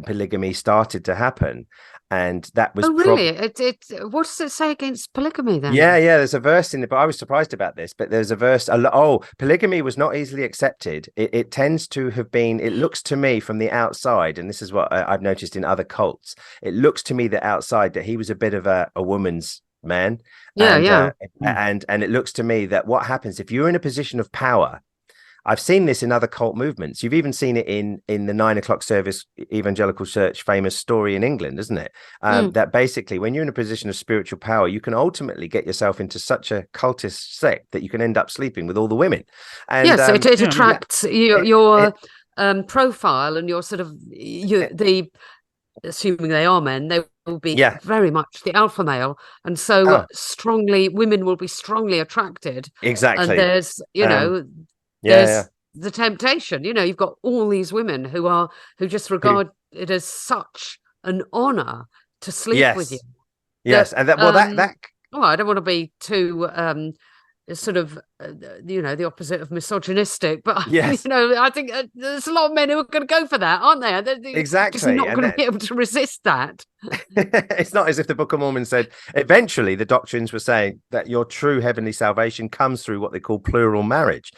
polygamy started to happen, and that was really what does it say against polygamy then? Yeah, there's a verse in it, but I was surprised about this, but there's a verse, polygamy was not easily accepted. It tends to have been, it looks to me from the outside, and this is what I've noticed in other cults, it looks to me that outside that he was a bit of a woman's man. And it looks to me that what happens if you're in a position of power, I've seen this in other cult movements. You've even seen it in the 9 o'clock service evangelical church famous story in England, isn't it? That basically, when you're in a position of spiritual power, you can ultimately get yourself into such a cultist sect that you can end up sleeping with all the women. And yes, it attracts your profile and your sort of assuming they are men, they will be very much the alpha male, and so women will be strongly attracted. Exactly. And there's there's the temptation. You've got all these women who just regard it as such an honor to sleep with you. Yes, and that I don't want to be too sort of the opposite of misogynistic, but I think there's a lot of men who are going to go for that, aren't they? They're exactly, just not going to be able to resist that. It's not as if the Book of Mormon said eventually the doctrines were saying that your true heavenly salvation comes through what they call plural marriage.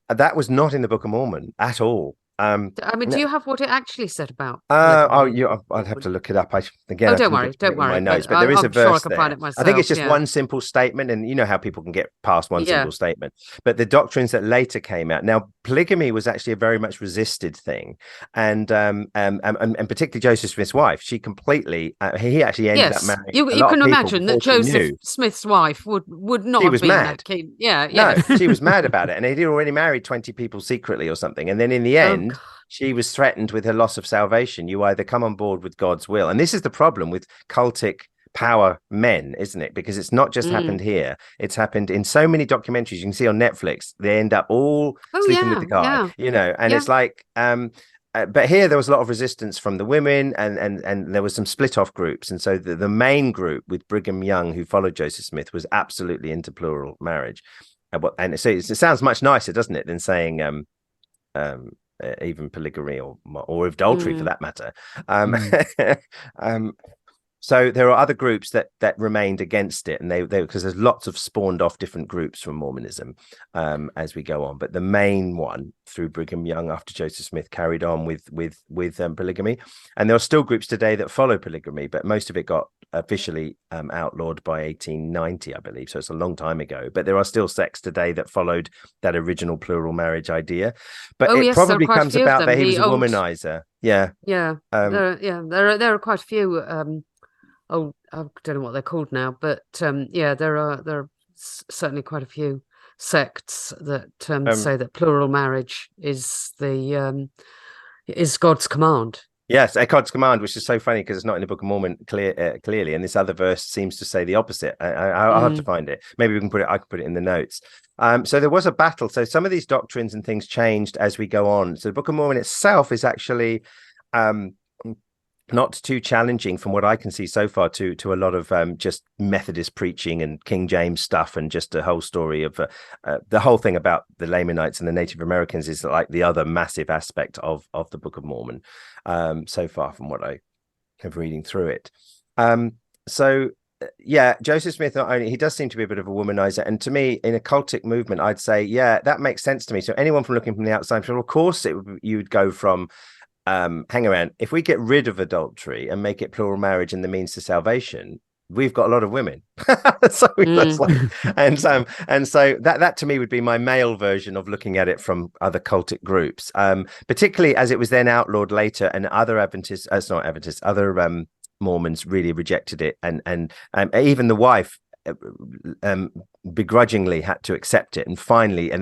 That was not in the Book of Mormon at all. Do you have what it actually said about? I'd have to look it up. Don't worry. My notes, but there is a verse sure I can there. find it myself. I think it's just one simple statement, and you know how people can get past one simple statement. But the doctrines that later came out. Now, polygamy was actually a very much resisted thing, and particularly Joseph Smith's wife. She completely. He actually ended up marrying. You can imagine that Joseph Smith's wife would not. She was mad. No, she was mad about it, and he'd already married 20 people secretly or something, and then in the end. She was threatened with her loss of salvation. You either come on board with God's will. And this is the problem with cultic power men, isn't it? Because it's not just happened here. It's happened in so many documentaries you can see on Netflix. They end up all sleeping with the guy, and it's like, but here there was a lot of resistance from the women and there was some split off groups. And so the main group with Brigham Young, who followed Joseph Smith, was absolutely into plural marriage. And so it sounds much nicer, doesn't it, than saying, even polygamy or adultery for that matter. So there are other groups that remained against it, and they because there's lots of spawned off different groups from Mormonism as we go on. But the main one through Brigham Young after Joseph Smith carried on with polygamy, and there are still groups today that follow polygamy, but most of it got officially outlawed by 1890, I believe. So it's a long time ago. But there are still sects today that followed that original plural marriage idea. But it probably comes about that he was a womanizer. There are quite a few. I don't know what they're called now, but there are certainly quite a few sects that say that plural marriage is is God's command. Yes, God's command, which is so funny because it's not in the Book of Mormon clearly, and this other verse seems to say the opposite. I'll have to find it. Maybe we can put it. I can put it in the notes. So there was a battle. So some of these doctrines and things changed as we go on. So the Book of Mormon itself is actually not too challenging from what I can see so far to a lot of just Methodist preaching and King James stuff, and just a whole story of the whole thing about the Lamanites and the Native Americans is like the other massive aspect of the Book of Mormon so far from what I have reading through it. Joseph Smith, not only he does seem to be a bit of a womanizer, and to me in a cultic movement I'd say that makes sense to me. So anyone from looking from the outside, of course you would go from hang around, if we get rid of adultery and make it plural marriage and the means to salvation, we've got a lot of women. So that to me would be my male version of looking at it from other cultic groups, particularly as it was then outlawed later, and other other Mormons really rejected it, and even the wife begrudgingly had to accept it, and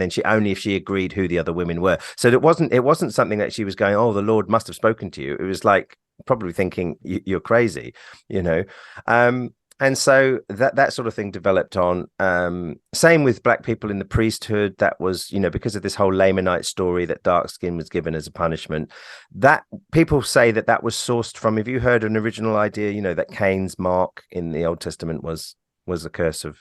then she only if she agreed who the other women were. So it wasn't something that she was going, oh, the Lord must have spoken to you. It was like probably thinking you're crazy, and so that sort of thing developed on. Same with black people in the priesthood. That was because of this whole Lamanite story that dark skin was given as a punishment. That people say that was sourced from, have you heard an original idea that Cain's mark in the Old Testament was a curse of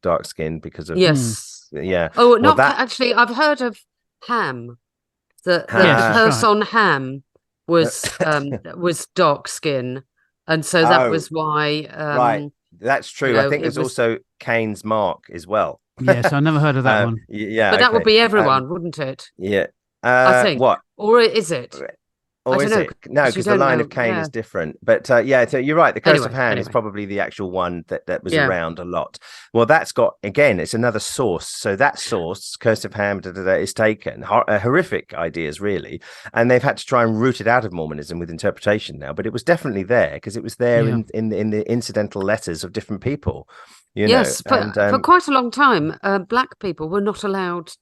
dark skin because of actually I've heard of Ham, the curse on Ham was dark skin, and so that was why right, that's true. I think there's also Cain's mark as well. Yes, I never heard of that one. But that would be everyone, wouldn't it? I think what, or is it? Or is it? No, because the line of Cain is different. But so you're right. The curse of Ham is probably the actual one that was around a lot. Well, that's got, again, it's another source. So that source, curse of Ham, is taken. Horrific ideas, really. And they've had to try and root it out of Mormonism with interpretation now. But it was definitely there because it was there in the incidental letters of different people. For quite a long time, black people were not allowed.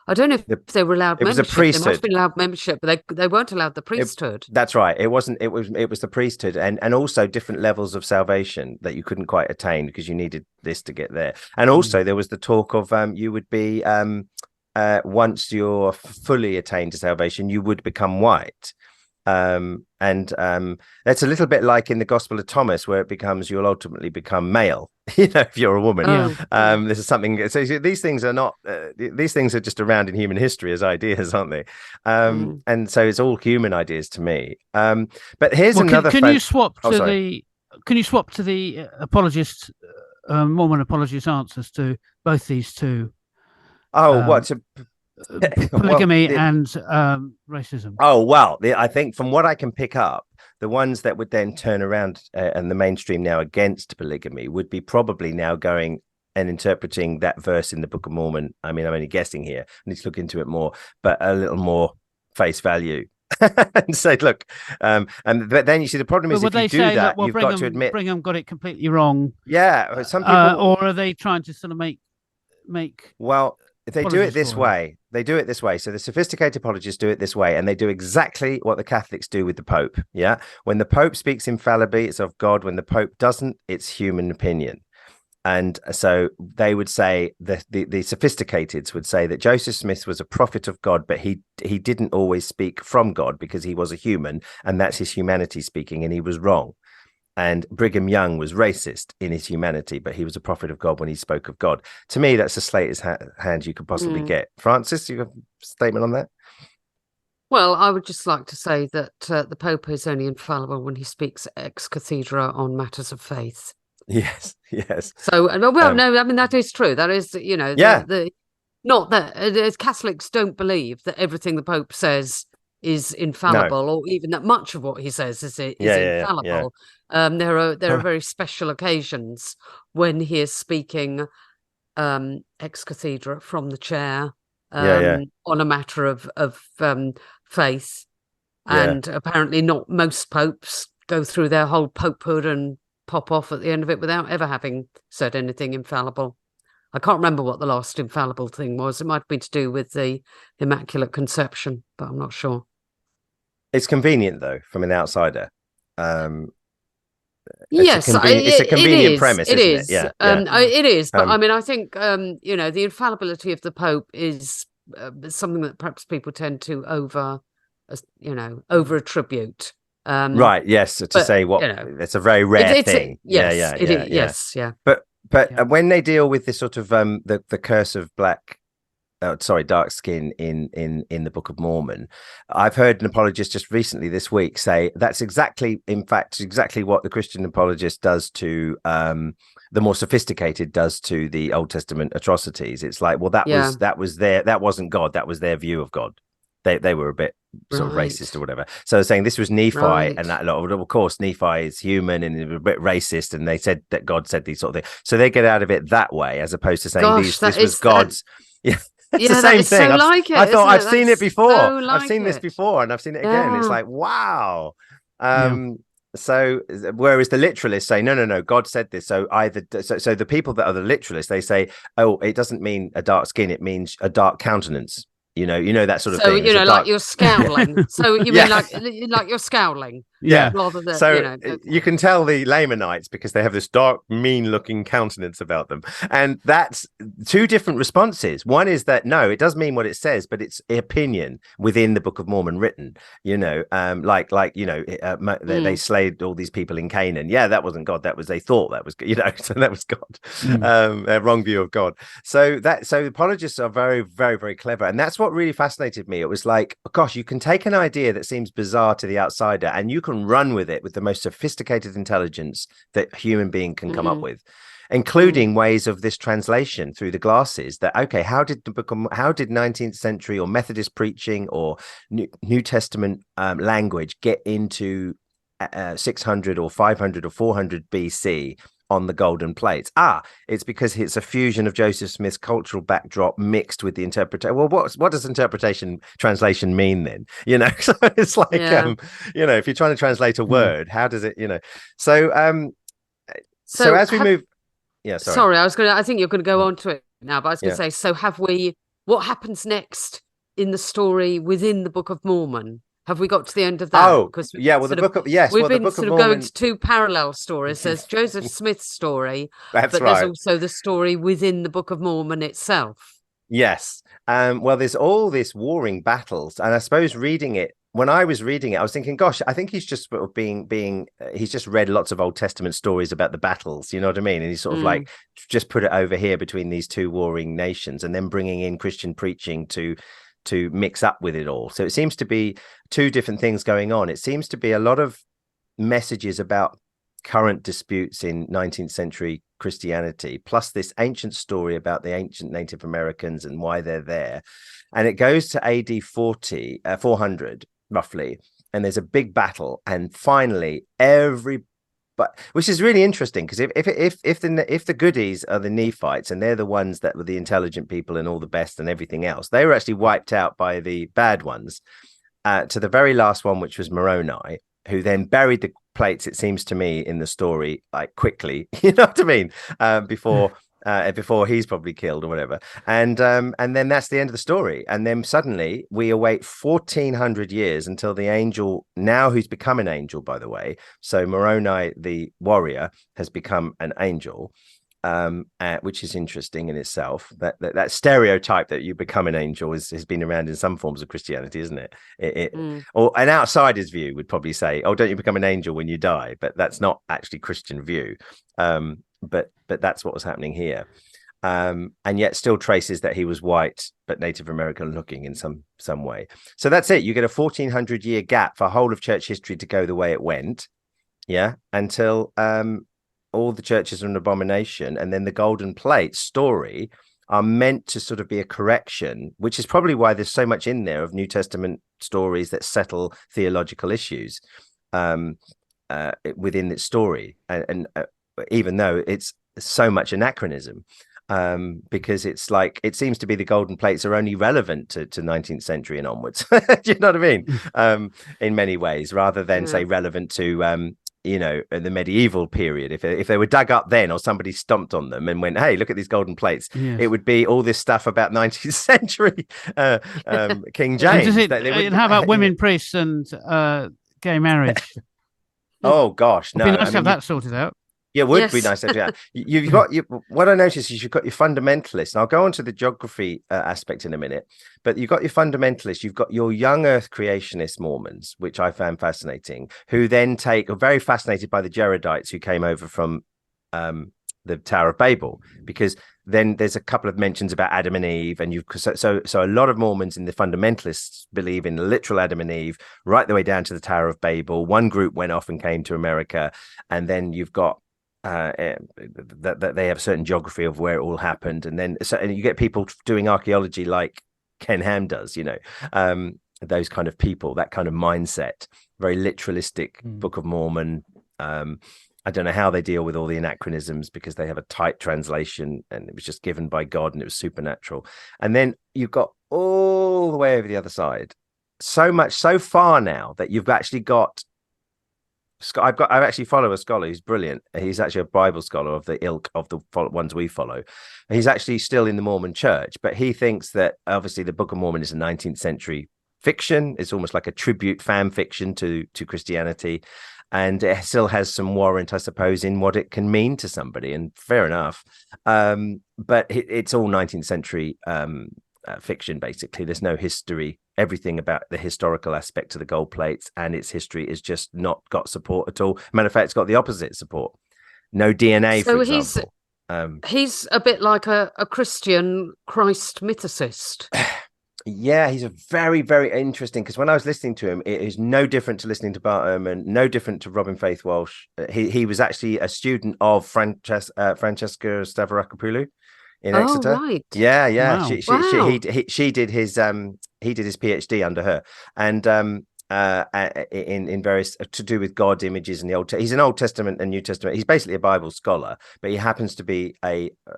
I don't know if they were allowed it was a membership. They might have priesthood. been allowed membership, but they weren't allowed the priesthood. That's right. It wasn't. It was the priesthood, and also different levels of salvation that you couldn't quite attain because you needed this to get there. And also there was the talk of you would be once you're fully attained to salvation, you would become white. That's a little bit like in the Gospel of Thomas, where it becomes you'll ultimately become male. If you're a woman. This is something. So these things are not. These things are just around in human history as ideas, aren't they? And so it's all human ideas to me. But here's another. Can you swap to the apologist, Mormon apologist answers to both these two? Polygamy and racism. I think from what I can pick up, the ones that would then turn around and the mainstream now against polygamy would be probably now going and interpreting that verse in the Book of Mormon. I mean, I'm only guessing here. I need to look into it more, but a little more face value. And say, look, but then you see the problem is if you do that, you've got to admit Brigham got it completely wrong. Yeah, some people, or are they trying to sort of make? Well, they do it this way. They do it this way. So the sophisticated apologists do it this way, and they do exactly what the Catholics do with the Pope. Yeah, when the Pope speaks infallibly, it's of God. When the Pope doesn't, it's human opinion. And so they would say the sophisticateds would say that Joseph Smith was a prophet of God, but he didn't always speak from God because he was a human, and that's his humanity speaking, and he was wrong. And Brigham Young was racist in his humanity, but he was a prophet of God when he spoke of God. To me, that's the slightest hand you could possibly get. Francis, you have a statement on that? Well, I would just like to say that the Pope is only infallible when he speaks ex cathedra on matters of faith. Yes. So, no, I mean, that is true. That is, not that Catholics don't believe that everything the Pope says is infallible, or even that much of what he says is infallible. There are very special occasions when he is speaking ex cathedra from the chair on a matter of faith, and apparently not most popes go through their whole popehood and pop off at the end of it without ever having said anything infallible. I can't remember what the last infallible thing was. It might have been to do with the Immaculate Conception, but I'm not sure. It's convenient, though, from an outsider. Yes, it's a convenient premise, isn't it? Yeah. It is. But I mean, I think, the infallibility of the Pope is something that perhaps people tend to over attribute. Right. Yes. To say what it's a very rare thing. Yes. But when they deal with this sort of the curse of dark skin in the Book of Mormon, I've heard an apologist just recently this week say that's exactly what the Christian apologist does to the more sophisticated does to the Old Testament atrocities. It's like, well, that wasn't God, that was their view of God. They were a bit sort of racist or whatever. So saying this was Nephi, and that of course Nephi is human and a bit racist, and they said that God said these sort of things. So they get out of it that way, as opposed to saying this was God's. It's the same thing. So like it, I thought I've seen it before. I've seen this before, and I've seen it again. It's like, wow. So whereas the literalists say no, God said this. So so the people that are the literalists, they say, oh, it doesn't mean a dark skin, it means a dark countenance. You know that sort of thing. So like you're scowling. So you mean like you're scowling? Yeah. Rather than you can tell the Lamanites because they have this dark, mean-looking countenance about them, and that's two different responses. One is that no, it does mean what it says, but it's opinion within the Book of Mormon written. They slayed all these people in Canaan. Yeah, that wasn't God. That was they thought that was so that was God. A wrong view of God. So apologists are very, very, very clever, and that's what really fascinated me. It was like, gosh, you can take an idea that seems bizarre to the outsider, and you can run with it with the most sophisticated intelligence that a human being can come up with, including ways of this translation through the glasses. That how did 19th century or Methodist preaching or New Testament language get into 600 or 500 or 400 BC on the golden plates? It's because it's a fusion of Joseph Smith's cultural backdrop mixed with the interpretation. Well, what does translation mean then? So it's like if you're trying to translate a word, how does it? So as we move, sorry, I think you're going to go on to it now, but I was going to say, so have we what happens next in the story within the Book of Mormon? Have we got to the end of that? Oh, yeah. Well, the Book of Mormon. Going to two parallel stories. There's Joseph Smith's story, That's but right. there's also the story within the Book of Mormon itself. Yes. Well, there's all this warring battles, and I suppose when I was reading it, I was thinking, gosh, I think he's just sort of he's just read lots of Old Testament stories about the battles, you know what I mean? And he's sort of like just put it over here between these two warring nations, and then bringing in Christian preaching to mix up with it all. So it seems to be two different things going on. It seems to be a lot of messages about current disputes in 19th century Christianity, plus this ancient story about the ancient Native Americans and why they're there. And it goes to AD 400 roughly, and there's a big battle, and finally which is really interesting, because if the goodies are the Nephites, and they're the ones that were the intelligent people and all the best and everything else, they were actually wiped out by the bad ones, to the very last one, which was Moroni, who then buried the plates, it seems to me, in the story, like quickly, you know what I mean, before he's probably killed or whatever, and then that's the end of the story. And then suddenly we await 1400 years until the angel, now who's become an angel, by the way, so Moroni the warrior has become an angel, which is interesting in itself. That stereotype that you become an angel has been around in some forms of Christianity, isn't it? Or an outsider's view would probably say, oh, don't you become an angel when you die? But that's not actually Christian view. But that's what was happening here. And yet still traces that he was white but Native American looking in some way. So that's it. You get a 1400-year gap for whole of church history to go the way it went, until all the churches are an abomination, and then the golden plate story are meant to sort of be a correction, which is probably why there's so much in there of New Testament stories that settle theological issues within its story, and even though it's so much anachronism, because it's like, it seems to be the golden plates are only relevant to 19th century and onwards. Do you know what I mean? In many ways, rather than say relevant to the medieval period. If they were dug up then, or somebody stomped on them and went, hey, look at these golden plates, it would be all this stuff about 19th century King James. And how about women priests and gay marriage? Oh gosh, no. It'd be nice to have that sorted out. Yeah, it would be nice to do that. You've got what I noticed is you've got your fundamentalists, and I'll go on to the geography aspect in a minute, but you've got your fundamentalists, you've got your young earth creationist Mormons, which I found fascinating, who then are very fascinated by the Jaredites who came over from the Tower of Babel, because then there's a couple of mentions about Adam and Eve, and so a lot of Mormons in the fundamentalists believe in the literal Adam and Eve right the way down to the Tower of Babel. One group went off and came to America, and then you've got that they have a certain geography of where it all happened, and you get people doing archaeology like Ken Ham does, those kind of people, that kind of mindset, very literalistic Book of Mormon. I don't know how they deal with all the anachronisms, because they have a tight translation and it was just given by God and it was supernatural. And then you've got all the way over the other side, so far now that you've actually got, I actually follow a scholar who's brilliant. He's actually a Bible scholar of the ilk of the ones we follow. He's actually still in the Mormon church, but he thinks that obviously the Book of Mormon is a 19th century fiction. It's almost like a tribute fan fiction to Christianity, and it still has some warrant, I suppose, in what it can mean to somebody, and fair enough. But it's all 19th century fiction, basically. There's no history. Everything about the historical aspect of the gold plates and its history is just not got support at all. Matter of fact, it's got the opposite support. No DNA, for example. He's a bit like a Christian Christ mythicist. Yeah, he's a very, very interesting, because when I was listening to him, it is no different to listening to Bart-Ehrman, no different to Robin Faith Walsh. He was actually a student of Francesca Stavrakopoulou in Exeter. Right. Yeah. Wow. She did his PhD under her, and in various to do with God images in the Old. He's an Old Testament and New Testament. He's basically a Bible scholar, but he happens to be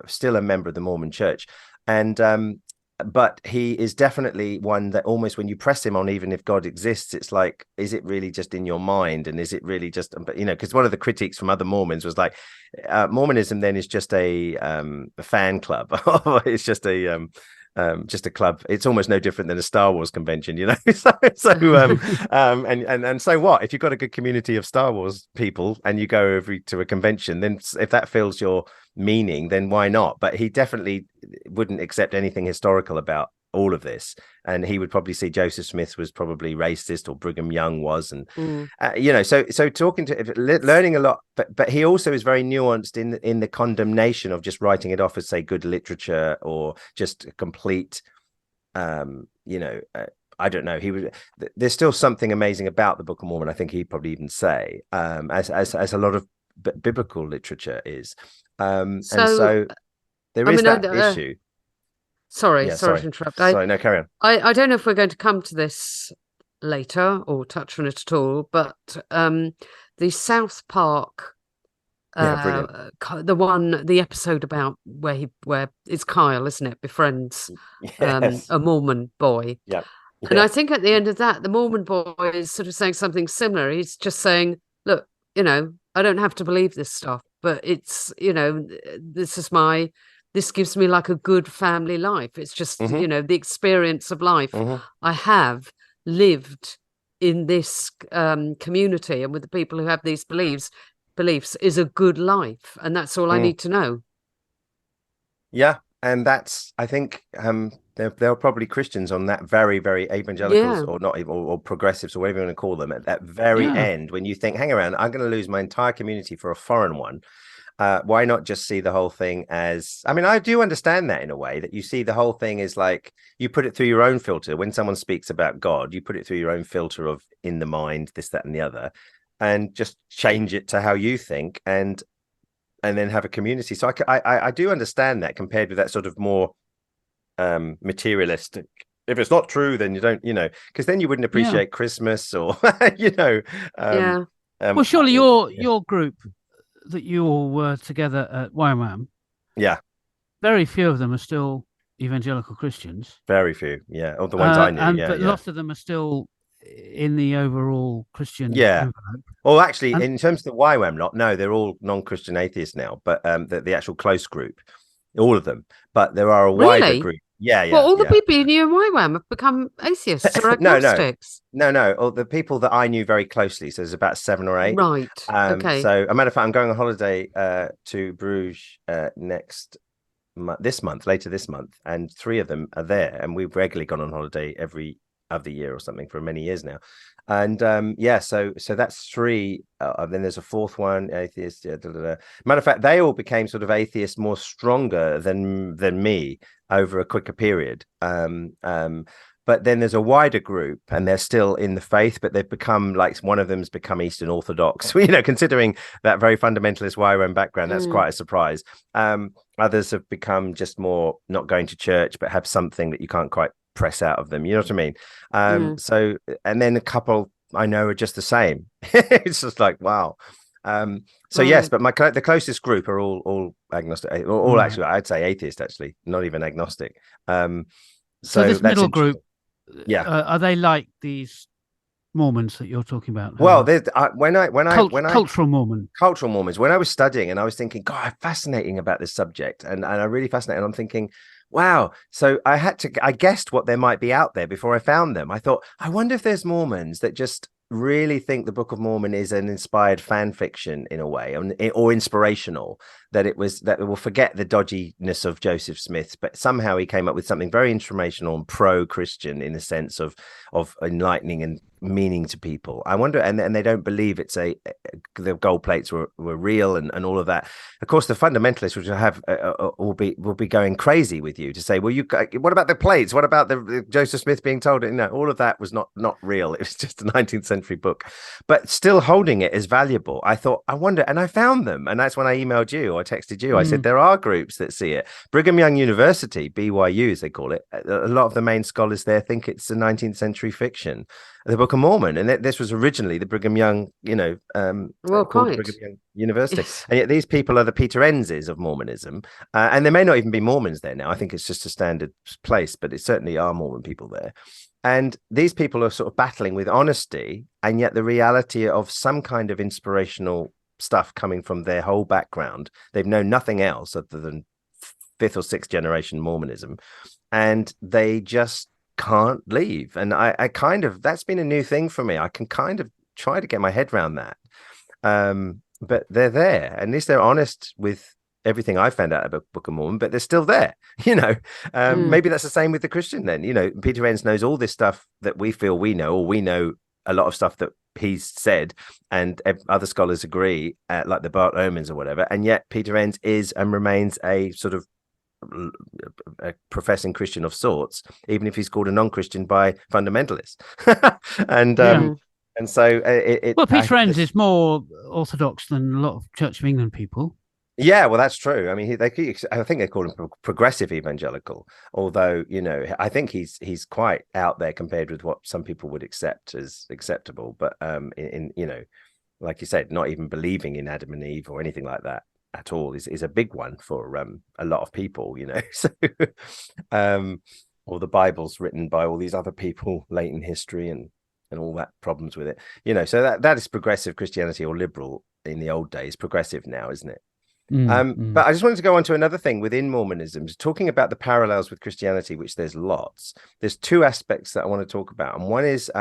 still a member of the Mormon Church, and but he is definitely one that almost, when you press him on, even if God exists, it's like, is it really just in your mind? And is it really just, but because one of the critiques from other Mormons was like, Mormonism then is just a fan club. It's just a just a club. It's almost no different than a Star Wars convention, you know. And so what? If you've got a good community of Star Wars people and you go over to a convention, then if that fills your meaning, then why not? But he definitely wouldn't accept anything historical about all of this, and he would probably see Joseph Smith was probably racist, or Brigham Young was, and you know, so talking to, learning a lot, but he also is very nuanced in the condemnation of just writing it off as, say, good literature or just a complete you know, I don't know, there's still something amazing about the Book of Mormon, I think he'd probably even say, as a lot of biblical literature is, and so there is that issue. Sorry to interrupt. Sorry, no, carry on. I don't know if we're going to come to this later or touch on it at all, but the South Park, the episode about where it's Kyle, isn't it, befriends a Mormon boy. Yeah. And I think at the end of that, the Mormon boy is sort of saying something similar. He's just saying, look, you know, I don't have to believe this stuff, but it's, you know, this gives me like a good family life. It's just, you know, the experience of life I have lived in this community and with the people who have these beliefs is a good life. And that's all I need to know. Yeah. And that's, I think, there are probably Christians on that very, very evangelicals or not even, or progressives or whatever you want to call them, at that very end, when you think, hang around, I'm going to lose my entire community for a foreign one. Why not just see the whole thing as, I mean, I do understand that in a way, that you see the whole thing is like, you put it through your own filter. When someone speaks about God, you put it through your own filter of in the mind, this, that, and the other, and just change it to how you think, and then have a community. So I do understand that, compared with that sort of more materialistic, if it's not true, then you don't, you know, because then you wouldn't appreciate Christmas or, you know. Well, surely your group that you all were together at YWAM, very few of them are still evangelical Christians. Very few, or the ones I knew, but lots of them are still in the overall Christian envelope. Well, actually, in terms of the YWAM lot, no, they're all non-Christian atheists now, but the actual close group, all of them, but there are a wider group. Well, all the people you knew in YWAM have become atheists or agnostics. No. All the people that I knew very closely. So there's about 7 or 8. Right. Okay. So, a matter of fact, I'm going on holiday to Bruges later this month, and 3 of them are there, and we've regularly gone on holiday every other year or something for many years now. And so that's 3. Then there's a 4th one, atheist. Matter of fact, they all became sort of atheists more stronger than me over a quicker period. But then there's a wider group, and they're still in the faith, but they've become, like, one of them's become Eastern Orthodox. You know, considering that very fundamentalist YWAM background, that's quite a surprise. Others have become just more not going to church, but have something that you can't quite press out of them. You know what I mean? So, and then a couple I know are just the same. It's just like, wow. Yes, but the closest group are all agnostic, all actually, I'd say atheist, actually, not even agnostic. So this middle group, are they like these Mormons that you're talking about? Well, cultural Mormons. When I was studying and I was thinking, God, I'm fascinating about this subject, and I'm really fascinated. I'm thinking, wow. So I guessed what there might be out there before I found them. I thought, I wonder if there's Mormons that just really think the Book of Mormon is an inspired fan fiction in a way, or inspirational, that it will forget the dodginess of Joseph Smith, but somehow he came up with something very informational and pro-Christian in a sense of enlightening and meaning to people. I wonder, and they don't believe it's the gold plates were real and all of that. Of course, the fundamentalists, which I have, will be going crazy with you to say, well, what about the plates? What about the Joseph Smith being told it? No, all of that was not real. It was just a 19th century book, but still holding it as valuable. I thought, I wonder, and I found them, and that's when I emailed you. I texted you. I said, there are groups that see it. Brigham Young University, BYU as they call it, a lot of the main scholars there think it's a 19th century fiction, the Book of Mormon, and this was originally the Brigham Young, called Brigham Young University. Yes. And yet these people are the Peter Enses of Mormonism, and there may not even be Mormons there now. I think it's just a standard place, but it certainly are Mormon people there. And these people are sort of battling with honesty, and yet the reality of some kind of inspirational stuff coming from their whole background. They've known nothing else other than fifth or sixth generation Mormonism, and they just can't leave. And I kind of, that's been a new thing for me. I can kind of try to get my head around that. But they're there. At least they're honest with everything I found out about Book of Mormon, but they're still there. Maybe that's the same with the Christian then. Peter Enns knows all this stuff that we feel we know, or we know a lot of stuff that he's said, and other scholars agree, like the bart-ehrmans or whatever. And yet Peter Enns is and remains a sort of a professing Christian of sorts, even if he's called a non-Christian by fundamentalists. And so Peter Enns is more orthodox than a lot of Church of England people. Yeah, well, that's true. I mean, I think they call him progressive evangelical, although, I think he's quite out there compared with what some people would accept as acceptable. But like you said, not even believing in Adam and Eve or anything like that at all is a big one for a lot of people, So, or the Bible's written by all these other people late in history and all that problems with it, So that is progressive Christianity, or liberal in the old days. Progressive now, isn't it? But I just wanted to go on to another thing within Mormonism, talking about the parallels with Christianity, which there's lots. There's two aspects that I want to talk about, and one is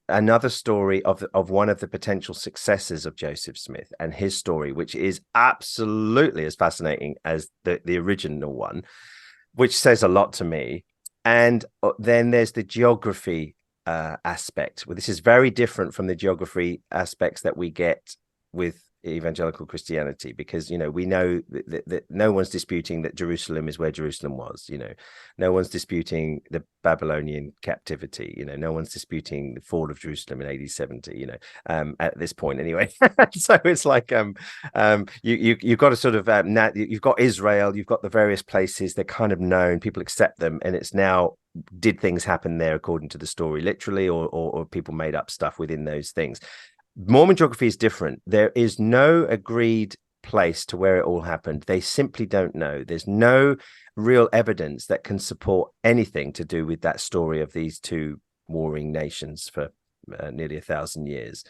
another story of one of the potential successors of Joseph Smith and his story, which is absolutely as fascinating as the original one, which says a lot to me. And then there's the geography aspect. Well, this is very different from the geography aspects that we get with evangelical Christianity, because we know that no one's disputing that Jerusalem is where Jerusalem was. No one's disputing the Babylonian captivity. No one's disputing the fall of Jerusalem in AD 70. At this point anyway. So it's like you've got to sort of you've got Israel, you've got the various places. They're kind of known, people accept them, and it's now, did things happen there according to the story literally, or people made up stuff within those things? Mormon geography is different. There is no agreed place to where it all happened. They simply don't know. There's no real evidence that can support anything to do with that story of these two warring nations for nearly 1,000 years.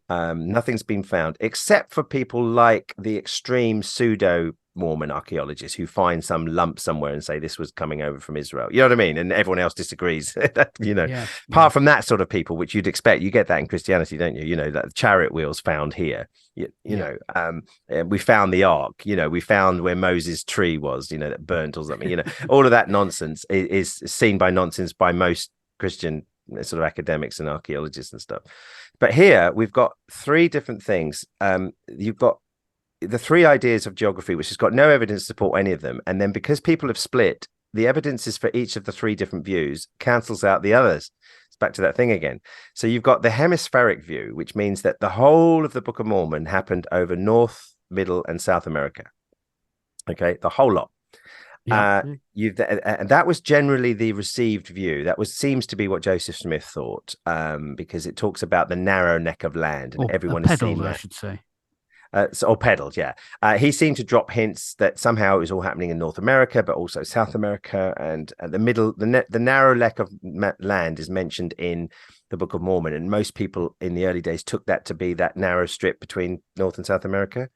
Nothing's been found, except for people like the extreme pseudo Mormon archaeologists who find some lump somewhere and say this was coming over from Israel. You know what I mean? And everyone else disagrees. Apart from that sort of people, which you'd expect, you get that in Christianity, don't you? That chariot wheels found here. We found the ark. We found where Moses' tree was. That burnt or something. All of that nonsense is seen by nonsense by most Christian sort of academics and archaeologists and stuff. But here we've got three different things. You've got the three ideas of geography, which has got no evidence to support any of them. And then because people have split, the evidences for each of the three different views cancels out the others. It's back to that thing again. So you've got the hemispheric view, which means that the whole of the Book of Mormon happened over North, Middle, and South America. Okay, the whole lot. And that was generally the received view. That seems to be what Joseph Smith thought, because it talks about the narrow neck of land, and everyone has seen that. I should say. Or peddled, yeah. He seemed to drop hints that somehow it was all happening in North America, but also South America, and the middle, the narrow neck of land is mentioned in the Book of Mormon, and most people in the early days took that to be that narrow strip between North and South America,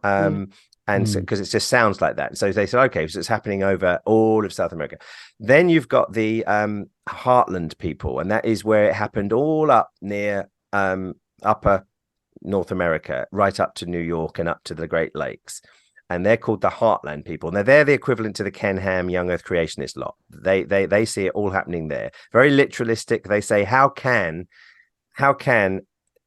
so because it just sounds like that. So they said, okay, so it's happening over all of South America. Then you've got the Heartland people, and that is where it happened all up near upper North America, right up to New York and up to the Great Lakes, and they're called the Heartland people. Now they're the equivalent to the Ken Ham young Earth creationist lot. They see it all happening there. Very literalistic. They say, how can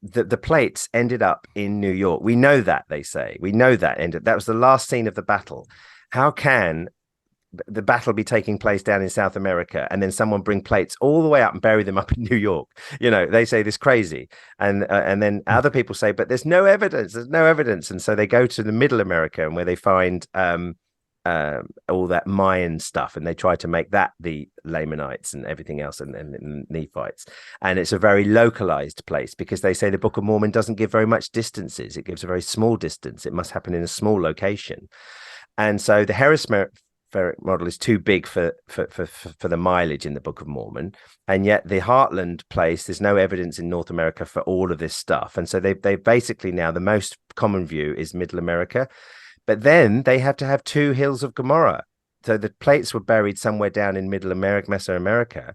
the plates ended up in New York? We know that, they say. We know that that was the last scene of the battle. How can the battle be taking place down in South America and then someone bring plates all the way up and bury them up in New York? They say this crazy, and then other people say, but there's no evidence, and so they go to the Middle America, and where they find all that Mayan stuff, and they try to make that the Lamanites and everything else, and Nephites, and it's a very localized place, because they say the Book of Mormon doesn't give very much distances. It gives a very small distance. It must happen in a small location, and so the hemispheric model is too big for the mileage in the Book of Mormon, and yet the Heartland place, there's no evidence in North America for all of this stuff, and so they basically, now the most common view is Middle America, But then they had to have 2 hills of Gomorrah. So the plates were buried somewhere down in Middle America, Mesoamerica.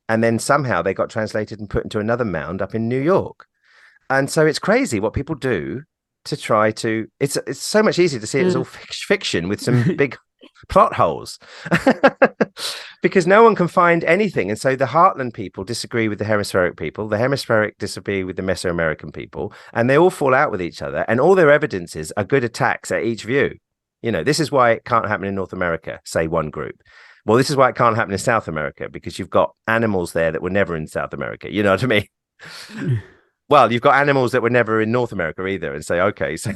And then somehow they got translated and put into another mound up in New York. And so it's crazy what people do to try to. It's so much easier to see it as all fiction with some big plot holes, because no one can find anything. And so the Heartland people disagree with the hemispheric people. The hemispheric disagree with the Mesoamerican people, and they all fall out with each other. And all their evidences are good attacks at each view. This is why it can't happen in North America, say one group. Well, this is why it can't happen in South America, because you've got animals there that were never in South America. You know what I mean? Well, you've got animals that were never in North America either, and say, okay, so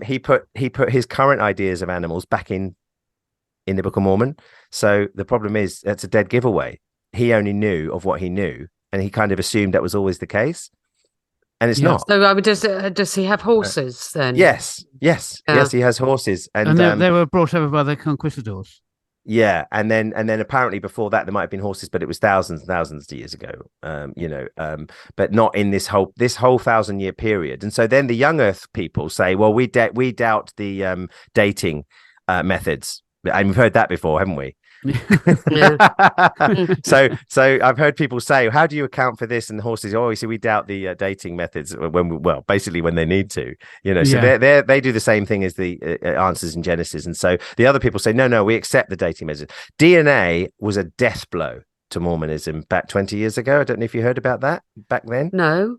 he put his current ideas of animals back in the Book of Mormon. So the problem is that's a dead giveaway. He only knew of what he knew, and he kind of assumed that was always the case, and it's not. So does he have horses then? Yes, he has horses, and they were brought over by the conquistadors. Yeah, and then apparently before that there might have been horses, but it was thousands and thousands of years ago. But not in this whole 1,000-year period. And so then the young Earth people say, well, we doubt the dating methods, and we've heard that before, haven't we? So I've heard people say, how do you account for this? And the horses, we doubt the dating methods basically when they need to, so they do the same thing as the answers in Genesis. And so the other people say, no, we accept the dating methods. DNA was a death blow to Mormonism back 20 years ago. I don't know if you heard about that back then. No.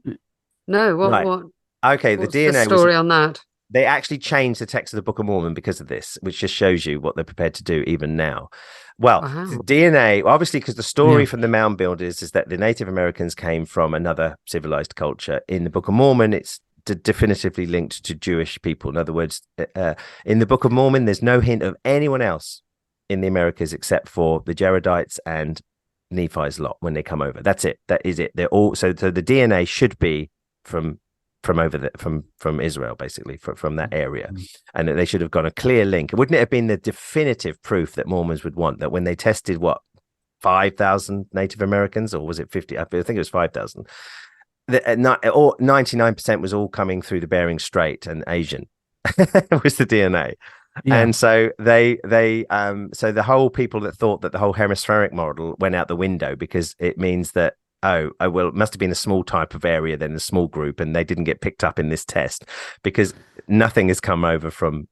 What? Okay. What's the DNA the story on that? They actually changed the text of the Book of Mormon because of this, which just shows you what they're prepared to do even now. Well, DNA, obviously, because the story from the mound builders is that the Native Americans came from another civilized culture. In the Book of Mormon, it's definitively linked to Jewish people. In other words, in the Book of Mormon, there's no hint of anyone else in the Americas except for the Jaredites and Nephi's lot when they come over. That's it. That is it. They're all so the DNA should be from over there, from Israel, basically from that area, and they should have got a clear link. Wouldn't it have been the definitive proof that Mormons would want, that when they tested 5,000 Native Americans, or was it 50? I think it was 5,000. 99% was all coming through the Bering Strait and Asian was the DNA. And so so the whole people that thought that the whole hemispheric model went out the window, because it means that it must have been a small type of area, then a small group, and they didn't get picked up in this test because nothing has come over from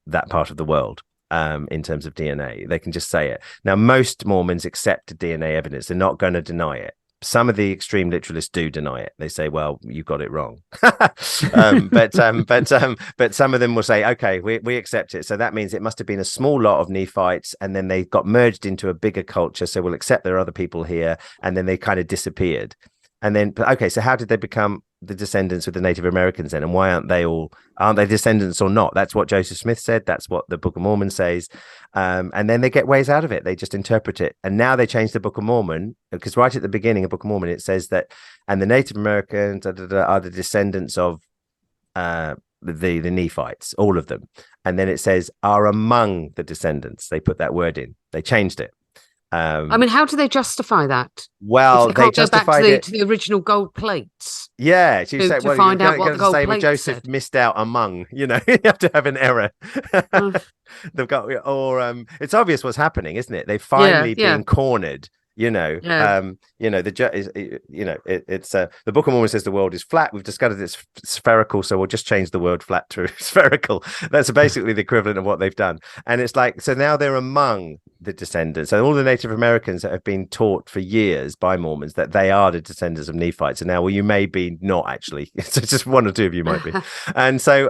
that part of the world in terms of DNA. They can just say it. Now, most Mormons accept DNA evidence. They're not going to deny it. Some of the extreme literalists do deny it. They say, well, you got it wrong. But some of them will say, okay, we accept it. So that means it must have been a small lot of Nephites, and then they got merged into a bigger culture. So we'll accept there are other people here. And then they kind of disappeared. And then, okay, so how did they become the descendants of the Native Americans then? And why aren't they descendants or not? That's what Jospeth Smith said. That's what the Book of Mormon says. And then they get ways out of it. They just interpret it. And now they change the Book of Mormon, because right at the beginning of Book of Mormon, it says that, and the Native Americans are the descendants of the Nephites, all of them. And then it says are among the descendants. They put that word in. They changed it. How do they justify that? Well, they can't go back justified to the original gold plates. Yeah, she said, to find out what the gold plates Joseph said. missed out among. You have to have an error. They've got, it's obvious what's happening, isn't it? They've finally been cornered. The Book of Mormon says the world is flat. We've discovered it's spherical, so we'll just change the word flat to spherical. That's basically the equivalent of what they've done. And it's like, so now they're among the descendants. So all the Native Americans that have been taught for years by Mormons that they are the descendants of Nephites, and now, well, you may be not actually. So just one or two of you might be. And so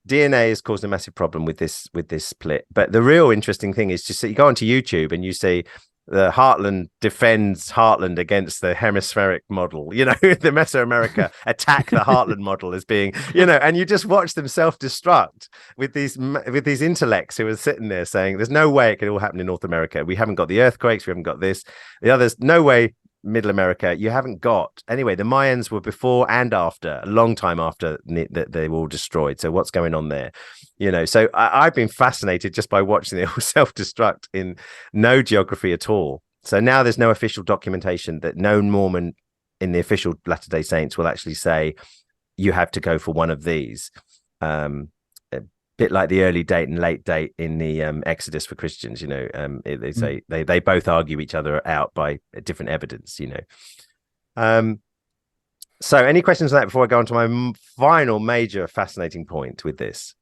DNA has caused a massive problem with this split. But the real interesting thing is just you go onto YouTube and you see the Heartland defends Heartland against the hemispheric model, the Mesoamerica attack the Heartland model as being, and you just watch them self-destruct with these intellects who are sitting there saying, there's no way it could all happen in North America. We haven't got the earthquakes. We haven't got this. The others, no way. Middle America, you haven't got. Anyway, the Mayans were before and after, a long time after that they were all destroyed. So what's going on there? So I've been fascinated just by watching it all self-destruct in no geography at all. So now there's no official documentation that no Mormon in the official Latter-day Saints will actually say you have to go for one of these. bit like the early date and late date in the Exodus for Christians. They say they both argue each other out by different evidence. So any questions on that before I go on to my final major fascinating point with this?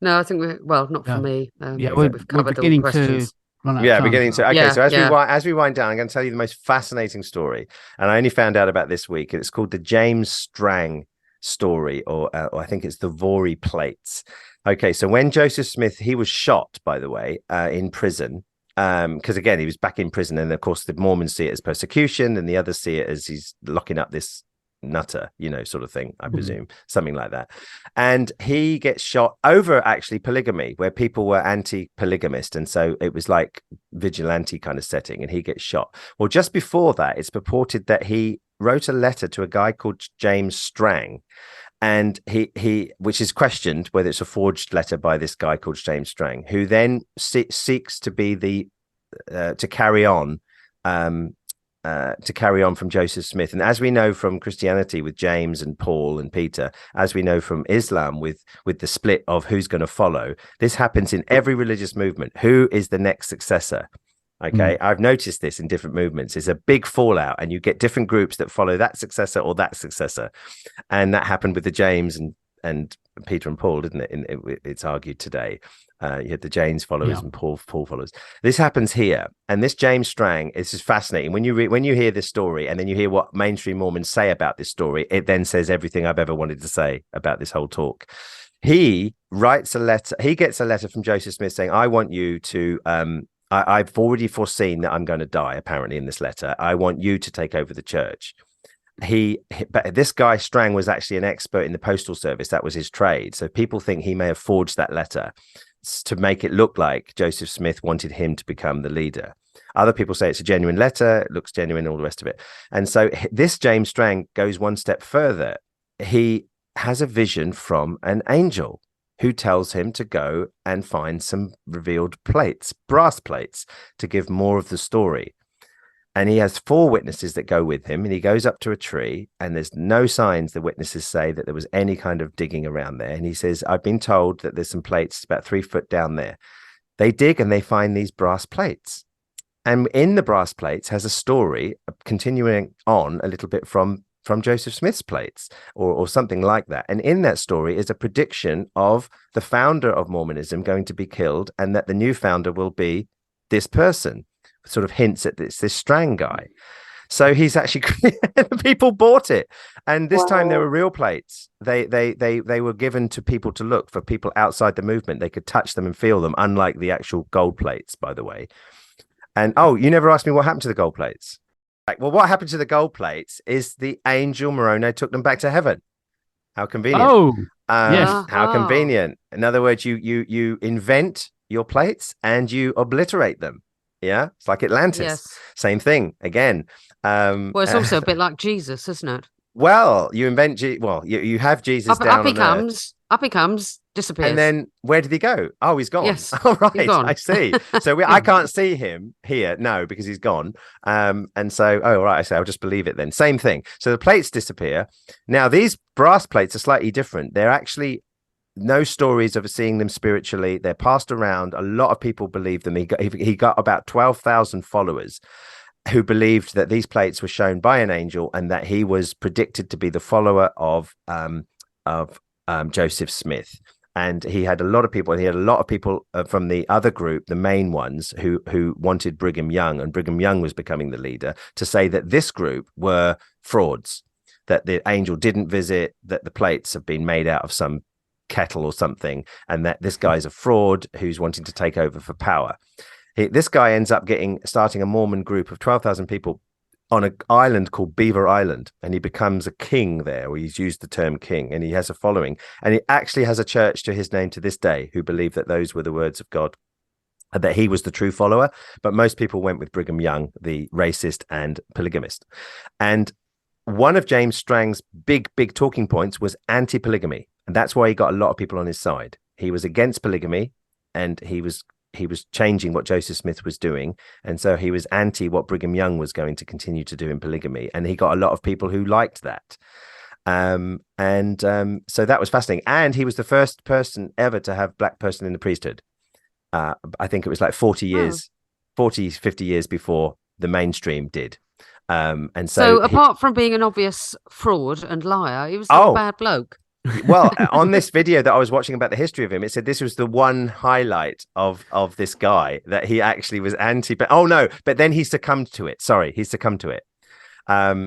No, I think not for me. We're covered beginning all questions. to run out of time. Beginning to. Okay, Yeah, so as we wind down, I'm going to tell you the most fascinating story, and I only found out about this week. It's called the James Strang story, or I think it's the Vori plates. Okay, so when Joseph Smith, he was shot, by the way, in prison, because again, he was back in prison, and of course the Mormons see it as persecution, and the others see it as he's locking up this nutter, sort of thing, I presume, something like that. And he gets shot over actually polygamy, where people were anti-polygamist, and so it was like vigilante kind of setting, and he gets shot. Well, just before that, it's purported that he wrote a letter to a guy called James Strang, and he which is questioned whether it's a forged letter by this guy called James Strang, who then seeks to be the to carry on from Joseph Smith. And as we know from Christianity with James and Paul and Peter, as we know from Islam with the split of who's going to follow, this happens in every religious movement. Who is the next successor? Okay, I've noticed this in different movements. It's a big fallout, and you get different groups that follow that successor or that successor. And that happened with the James and Peter and Paul, didn't it? It's argued today. You had the James followers and Paul followers. This happens here, and this James Strang is just fascinating. When you hear this story, and then you hear what mainstream Mormons say about this story, it then says everything I've ever wanted to say about this whole talk. He writes a letter. He gets a letter from Joseph Smith saying, "I want you to." I've already foreseen that I'm going to die. Apparently, in this letter, I want you to take over the church. But this guy Strang was actually an expert in the postal service. That was his trade. So people think he may have forged that letter to make it look like Joseph Smith wanted him to become the leader. Other people say it's a genuine letter, it looks genuine, all the rest of it. And so this James Strang goes one step further. He has a vision from an angel who tells him to go and find some revealed plates, brass plates, to give more of the story. And he has 4 witnesses that go with him, and he goes up to a tree, and there's no signs, the witnesses say, that there was any kind of digging around there. And he says, I've been told that there's some plates about 3 foot down there. They dig and they find these brass plates. And in the brass plates has a story continuing on a little bit from Joseph Smith's plates or something like that. And in that story is a prediction of the founder of Mormonism going to be killed, and that the new founder will be this person. Sort of hints at this Strang guy. So he's actually people bought it, and this time there were real plates. They were given to people to look for, people outside the movement. They could touch them and feel them, unlike the actual gold plates, by the way. And you never asked me what happened to the gold plates. Well, what happened to the gold plates is the angel Moroni took them back to heaven. How convenient. Yes. How convenient. In other words, you invent your plates and you obliterate them. Yeah, it's like Atlantis. Yes. Same thing again. Well, it's also a bit like Jesus, isn't it? Well, you invent you have Jesus down up he comes, disappears, and then where did he go? Oh, he's gone. Yes, all right, he's gone. I see. So I can't see him here, no, because he's gone. And so, right, I say I'll just believe it then. Same thing. So the plates disappear. Now these brass plates are slightly different. They're actually no stories of seeing them spiritually. They're passed around. A lot of people believe them. He got about 12,000 followers who believed that these plates were shown by an angel, and that he was predicted to be the follower of Joseph Smith. And he had a lot of people. He had a lot of people from the other group, the main ones, who wanted Brigham Young, and Brigham Young was becoming the leader, to say that this group were frauds, that the angel didn't visit, that the plates have been made out of some kettle or something, and that this guy's a fraud who's wanting to take over for power. This guy ends up starting a Mormon group of 12,000 people on an island called Beaver Island, and he becomes a king there, or he's used the term king, and he has a following, and he actually has a church to his name to this day who believe that those were the words of God, and that he was the true follower. But most people went with Brigham Young, the racist and polygamist. And one of James Strang's big talking points was anti-polygamy. And that's why he got a lot of people on his side. He was against polygamy, and he was changing what Joseph Smith was doing. And so he was anti what Brigham Young was going to continue to do in polygamy. And he got a lot of people who liked that. So that was fascinating. And he was the first person ever to have black person in the priesthood. I think it was like 40 years, 50 years before the mainstream did. And so apart from being an obvious fraud and liar, he was not a bad bloke. Well, on this video that I was watching about the history of him, it said this was the one highlight of this guy, that he actually was but then he succumbed to it. Sorry, he succumbed to it.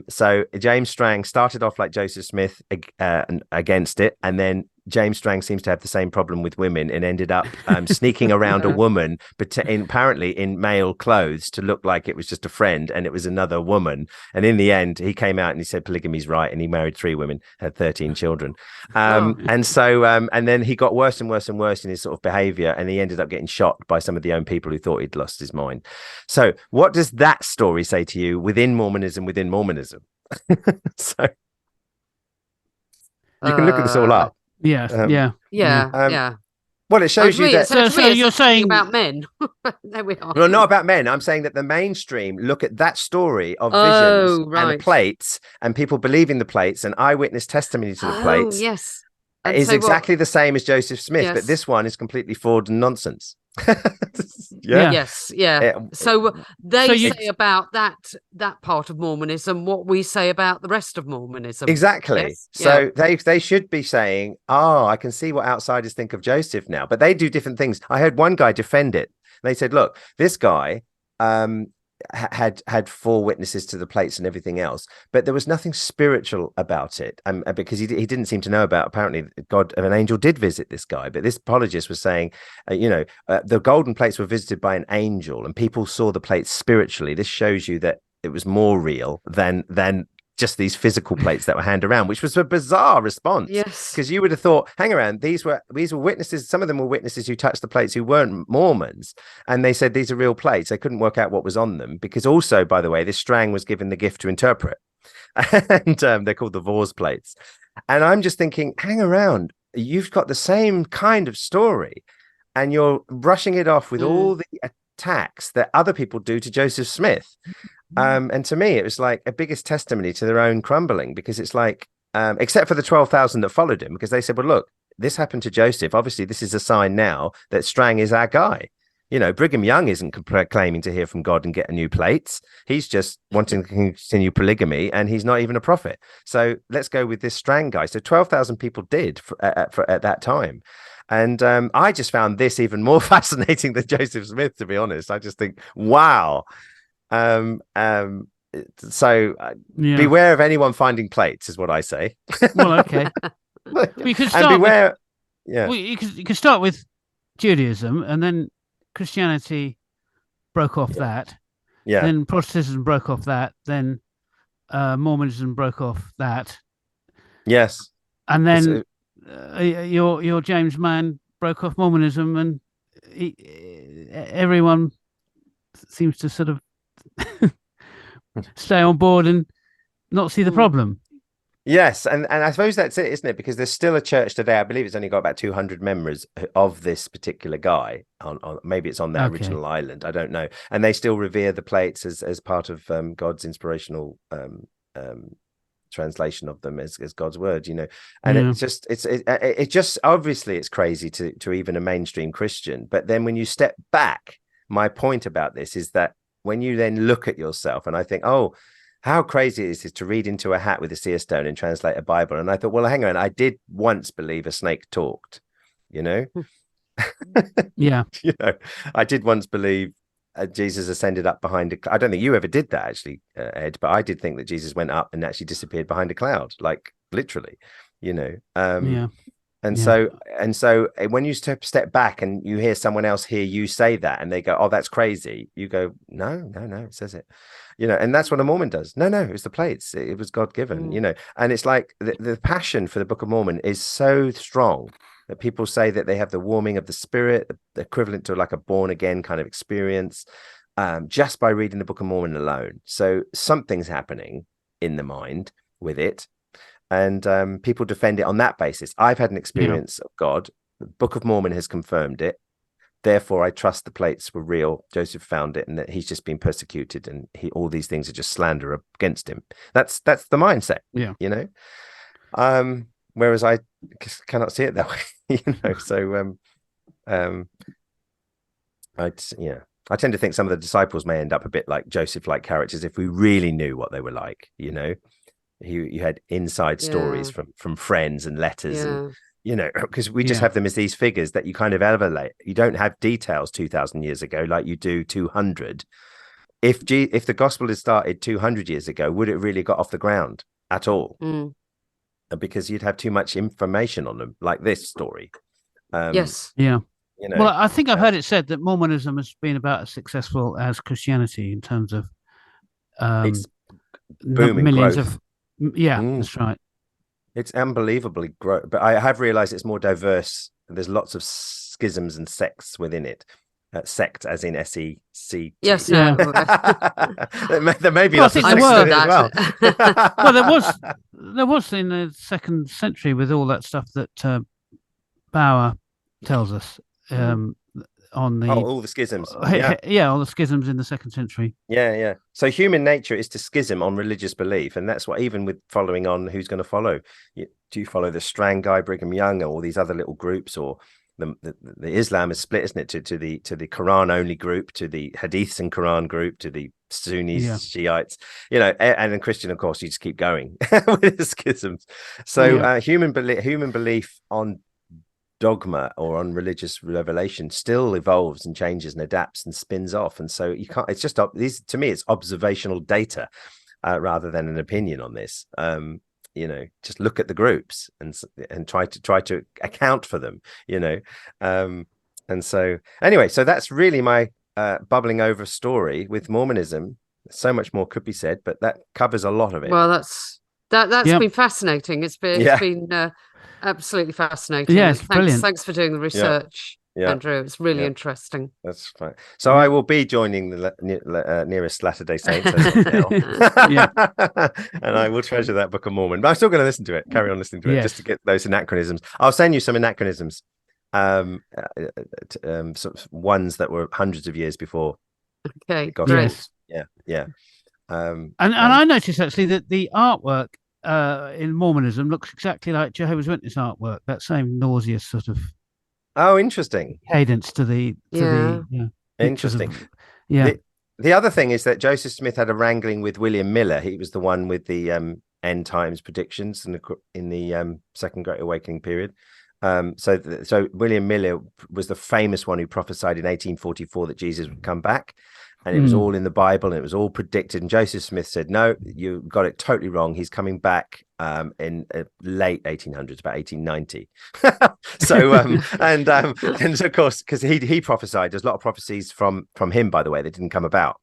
So James Strang started off like Joseph Smith against it, and then James Strang seems to have the same problem with women and ended up sneaking around a woman, but apparently in male clothes to look like it was just a friend and it was another woman. And in the end, he came out and he said polygamy's right, and he married 3 women, had 13 children. And so and then he got worse and worse and worse in his sort of behavior, and he ended up getting shot by some of the own people who thought he'd lost his mind. So what does that story say to you within Mormonism? So you can look at this all up. Yeah. Well, it shows you that. So you're saying about men. There we are. Well, not about men. I'm saying that the mainstream look at that story of visions and the plates, and people believing the plates and eyewitness testimony to the plates. Yes, is exactly the same as Joseph Smith, but this one is completely fraud and nonsense. Yes. So they say about that part of Mormonism what we say about the rest of Mormonism. Exactly. Yes? So they should be saying, I can see what outsiders think of Joseph now, but they do different things. I heard one guy defend it. They said, look, this guy had 4 witnesses to the plates and everything else, but there was nothing spiritual about it, because he didn't seem to know about, apparently God of an angel did visit this guy, but this apologist was saying the golden plates were visited by an angel and people saw the plates spiritually. This shows you that it was more real than just these physical plates that were handed around, which was a bizarre response. Yes, because you would have thought, hang around, these were witnesses. Some of them were witnesses who touched the plates who weren't Mormons, and they said these are real plates. They couldn't work out what was on them, because also, by the way, this Strang was given the gift to interpret, and they're called the Vors plates. And I'm just thinking, hang around, you've got the same kind of story, and you're brushing it off with all the attacks that other people do to Joseph Smith. And to me, it was like a biggest testimony to their own crumbling, because it's like, except for the 12,000 that followed him, because they said, well, look, this happened to Joseph. Obviously, this is a sign now that Strang is our guy. Brigham Young isn't claiming to hear from God and get a new plates. He's just wanting to continue polygamy, and he's not even a prophet. So let's go with this Strang guy. So 12,000 people did at that time. And I just found this even more fascinating than Joseph Smith, to be honest. I just think, wow. Beware of anyone finding plates, is what I say. Well, okay. You can start and beware. You can start with Judaism, and then Christianity broke off that. Yeah. Then Protestantism broke off that. Then Mormonism broke off that. Yes. And then your James Mann broke off Mormonism, and everyone seems to sort of stay on board and not see the problem. Yes, and I suppose that's it, isn't it? Because there's still a church today. I believe it's only got about 200 members of this particular guy. On maybe it's on that original island. I don't know. And they still revere the plates as part of God's inspirational translation of them as God's word. And it just obviously it's crazy to even a mainstream Christian. But then when you step back, my point about this is that when you then look at yourself, and I think, how crazy it is to read into a hat with a seer stone and translate a Bible. And I thought, well, hang on, I did once believe a snake talked, Yeah. I did once believe Jesus ascended up behind I don't think you ever did that, actually, Ed, but I did think that Jesus went up and actually disappeared behind a cloud, like literally, And so when you step back and you hear someone else hear you say that and they go, oh, that's crazy. You go, no, it says it, and that's what a Mormon does. No, it's the plates. It was God given, and it's like the passion for the Book of Mormon is so strong that people say that they have the warming of the spirit, the equivalent to like a born again kind of experience, just by reading the Book of Mormon alone. So something's happening in the mind with it. And people defend it on that basis. I've had an experience of God. The Book of Mormon has confirmed it. Therefore, I trust the plates were real. Joseph found it, and that he's just been persecuted, and all these things are just slander against him. That's the mindset. Whereas I cannot see it that way, So I tend to think some of the disciples may end up a bit like Joseph-like characters if we really knew what they were like. You had inside stories from friends and letters, and because we just have them as these figures that you kind of elevate. You don't have details 2,000 years ago like you do 200. If the gospel had started 200 years ago, would it really got off the ground at all? Because you'd have too much information on them, like this story. Yes. Yeah. Well, I think I've heard it said that Mormonism has been about as successful as Christianity in terms of it's booming millions growth. That's right. It's unbelievably growth, but I have realized it's more diverse. There's lots of schisms and sects within it. Sect as in SEC. Yes, yeah. There may be lots of sects in it as well. Well, there was in the 2nd century with all that stuff that Bauer tells us on the all the schisms. all the schisms in the 2nd century. Yeah. So human nature is to schism on religious belief, and that's what, even with following on, who's going to follow? Do you follow the Strang guy, Brigham Young, or all these other little groups, or the Islam is split, isn't it, to the Quran only group, to the Hadiths and Quran group, to the Sunnis, Shiites, and then Christian, of course, you just keep going with the schisms. So human belief on dogma or on religious revelation still evolves and changes and adapts and spins off, and so you can't. It's just to me, it's observational data rather than an opinion on this. Just look at the groups and try to account for them, and so anyway, so that's really my bubbling over story with Mormonism. So much more could be said, but that covers a lot of it. Well, that's been fascinating. It's been absolutely fascinating. Yes, brilliant. Thanks for doing the research, Andrew. It's really interesting. That's fine. So I will be joining the nearest Latter-day Saints and I will treasure that Book of Mormon. But I'm still going to carry on listening to it, just to get those anachronisms. I'll send you some anachronisms, sort of ones that were hundreds of years before. Okay, great. Yeah. And I noticed actually that the artwork in Mormonism looks exactly like Jehovah's Witness artwork. That same nauseous sort of interesting cadence to the interesting. The other thing is that Joseph Smith had a wrangling with William Miller. He was the one with the end times predictions in the Second Great Awakening period. So William Miller was the famous one who prophesied in 1844 that Jesus would come back. And it was all in the Bible, and it was all predicted. And Joseph Smith said, "No, you got it totally wrong. He's coming back in late 1800s, about 1890." So, and of course, because he prophesied, there's a lot of prophecies from him, by the way, that didn't come about.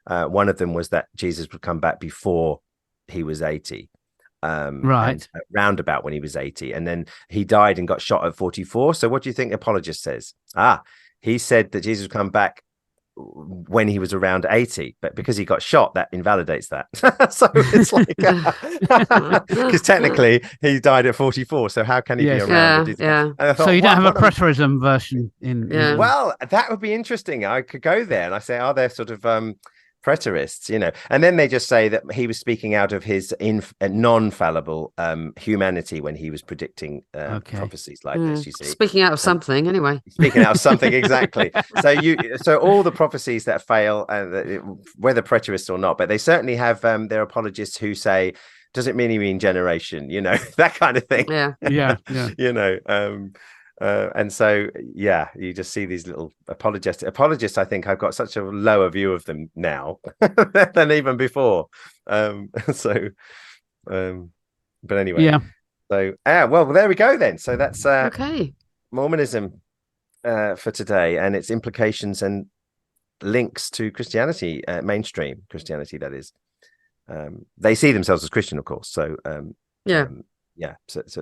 One of them was that Jesus would come back before he was 80, right, round about when he was 80, and then he died and got shot at 44. So, what do you think apologist says? He said that Jesus would come back when he was around 80, but because he got shot, that invalidates that. So it's like, because technically he died at 44, so how can he be around? So you don't have a preterism version in well, that would be interesting. I could go there and I say, are there sort of preterists, and then they just say that he was speaking out of his non-fallible humanity when he was predicting prophecies like this. You see, speaking out of something, anyway. Speaking out of something, exactly. So all the prophecies that fail, whether preterists or not, but they certainly have their apologists who say, "Does it really mean generation?" That kind of thing. Yeah. And so, you just see these little apologists. I think I've got such a lower view of them now than even before. But anyway, So, well, there we go then. So that's Mormonism for today, and its implications and links to Christianity, mainstream Christianity. That is, they see themselves as Christian, of course. So, so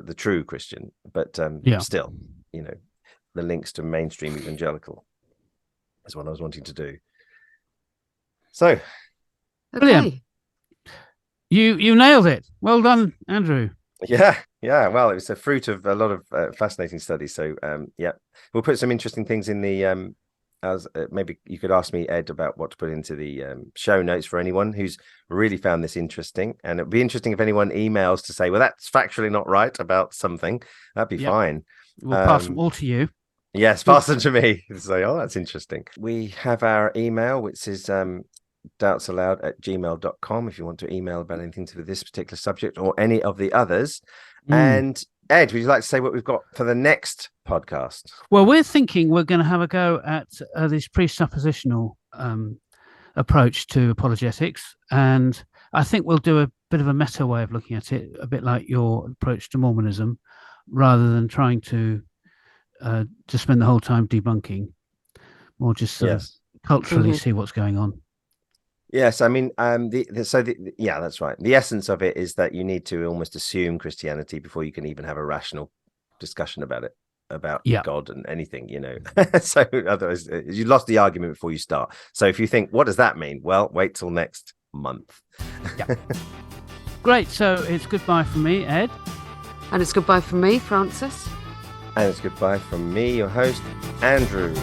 the true Christian, but still, the links to mainstream evangelical is what I was wanting to do. So, brilliant. You nailed it. Well done, Andrew. Yeah. Well, it was a fruit of a lot of fascinating studies. So, we'll put some interesting things in the as maybe you could ask me, Ed, about what to put into the show notes for anyone who's really found this interesting. And it'd be interesting if anyone emails to say, well, that's factually not right about something. That'd be fine. We'll pass them all to you. Yes, pass them to me. Say, oh, that's interesting. We have our email, which is doubtsallowed@gmail.com if you want to email about anything to this particular subject or any of the others. And Ed, would you like to say what we've got for the next podcast? Well, we're thinking we're going to have a go at this presuppositional approach to apologetics. And I think we'll do a bit of a meta way of looking at it, a bit like your approach to Mormonism, rather than trying to spend the whole time debunking, or just sort of culturally see what's going on. Yes, I mean, yeah, that's right. The essence of it is that you need to almost assume Christianity before you can even have a rational discussion about it, about God and anything, you know. So otherwise, you lost the argument before you start. So if you think, what does that mean? Well, wait till next month. Yeah. Great. So it's goodbye from me, Ed. And it's goodbye from me, Francis. And it's goodbye from me, your host, Andrew.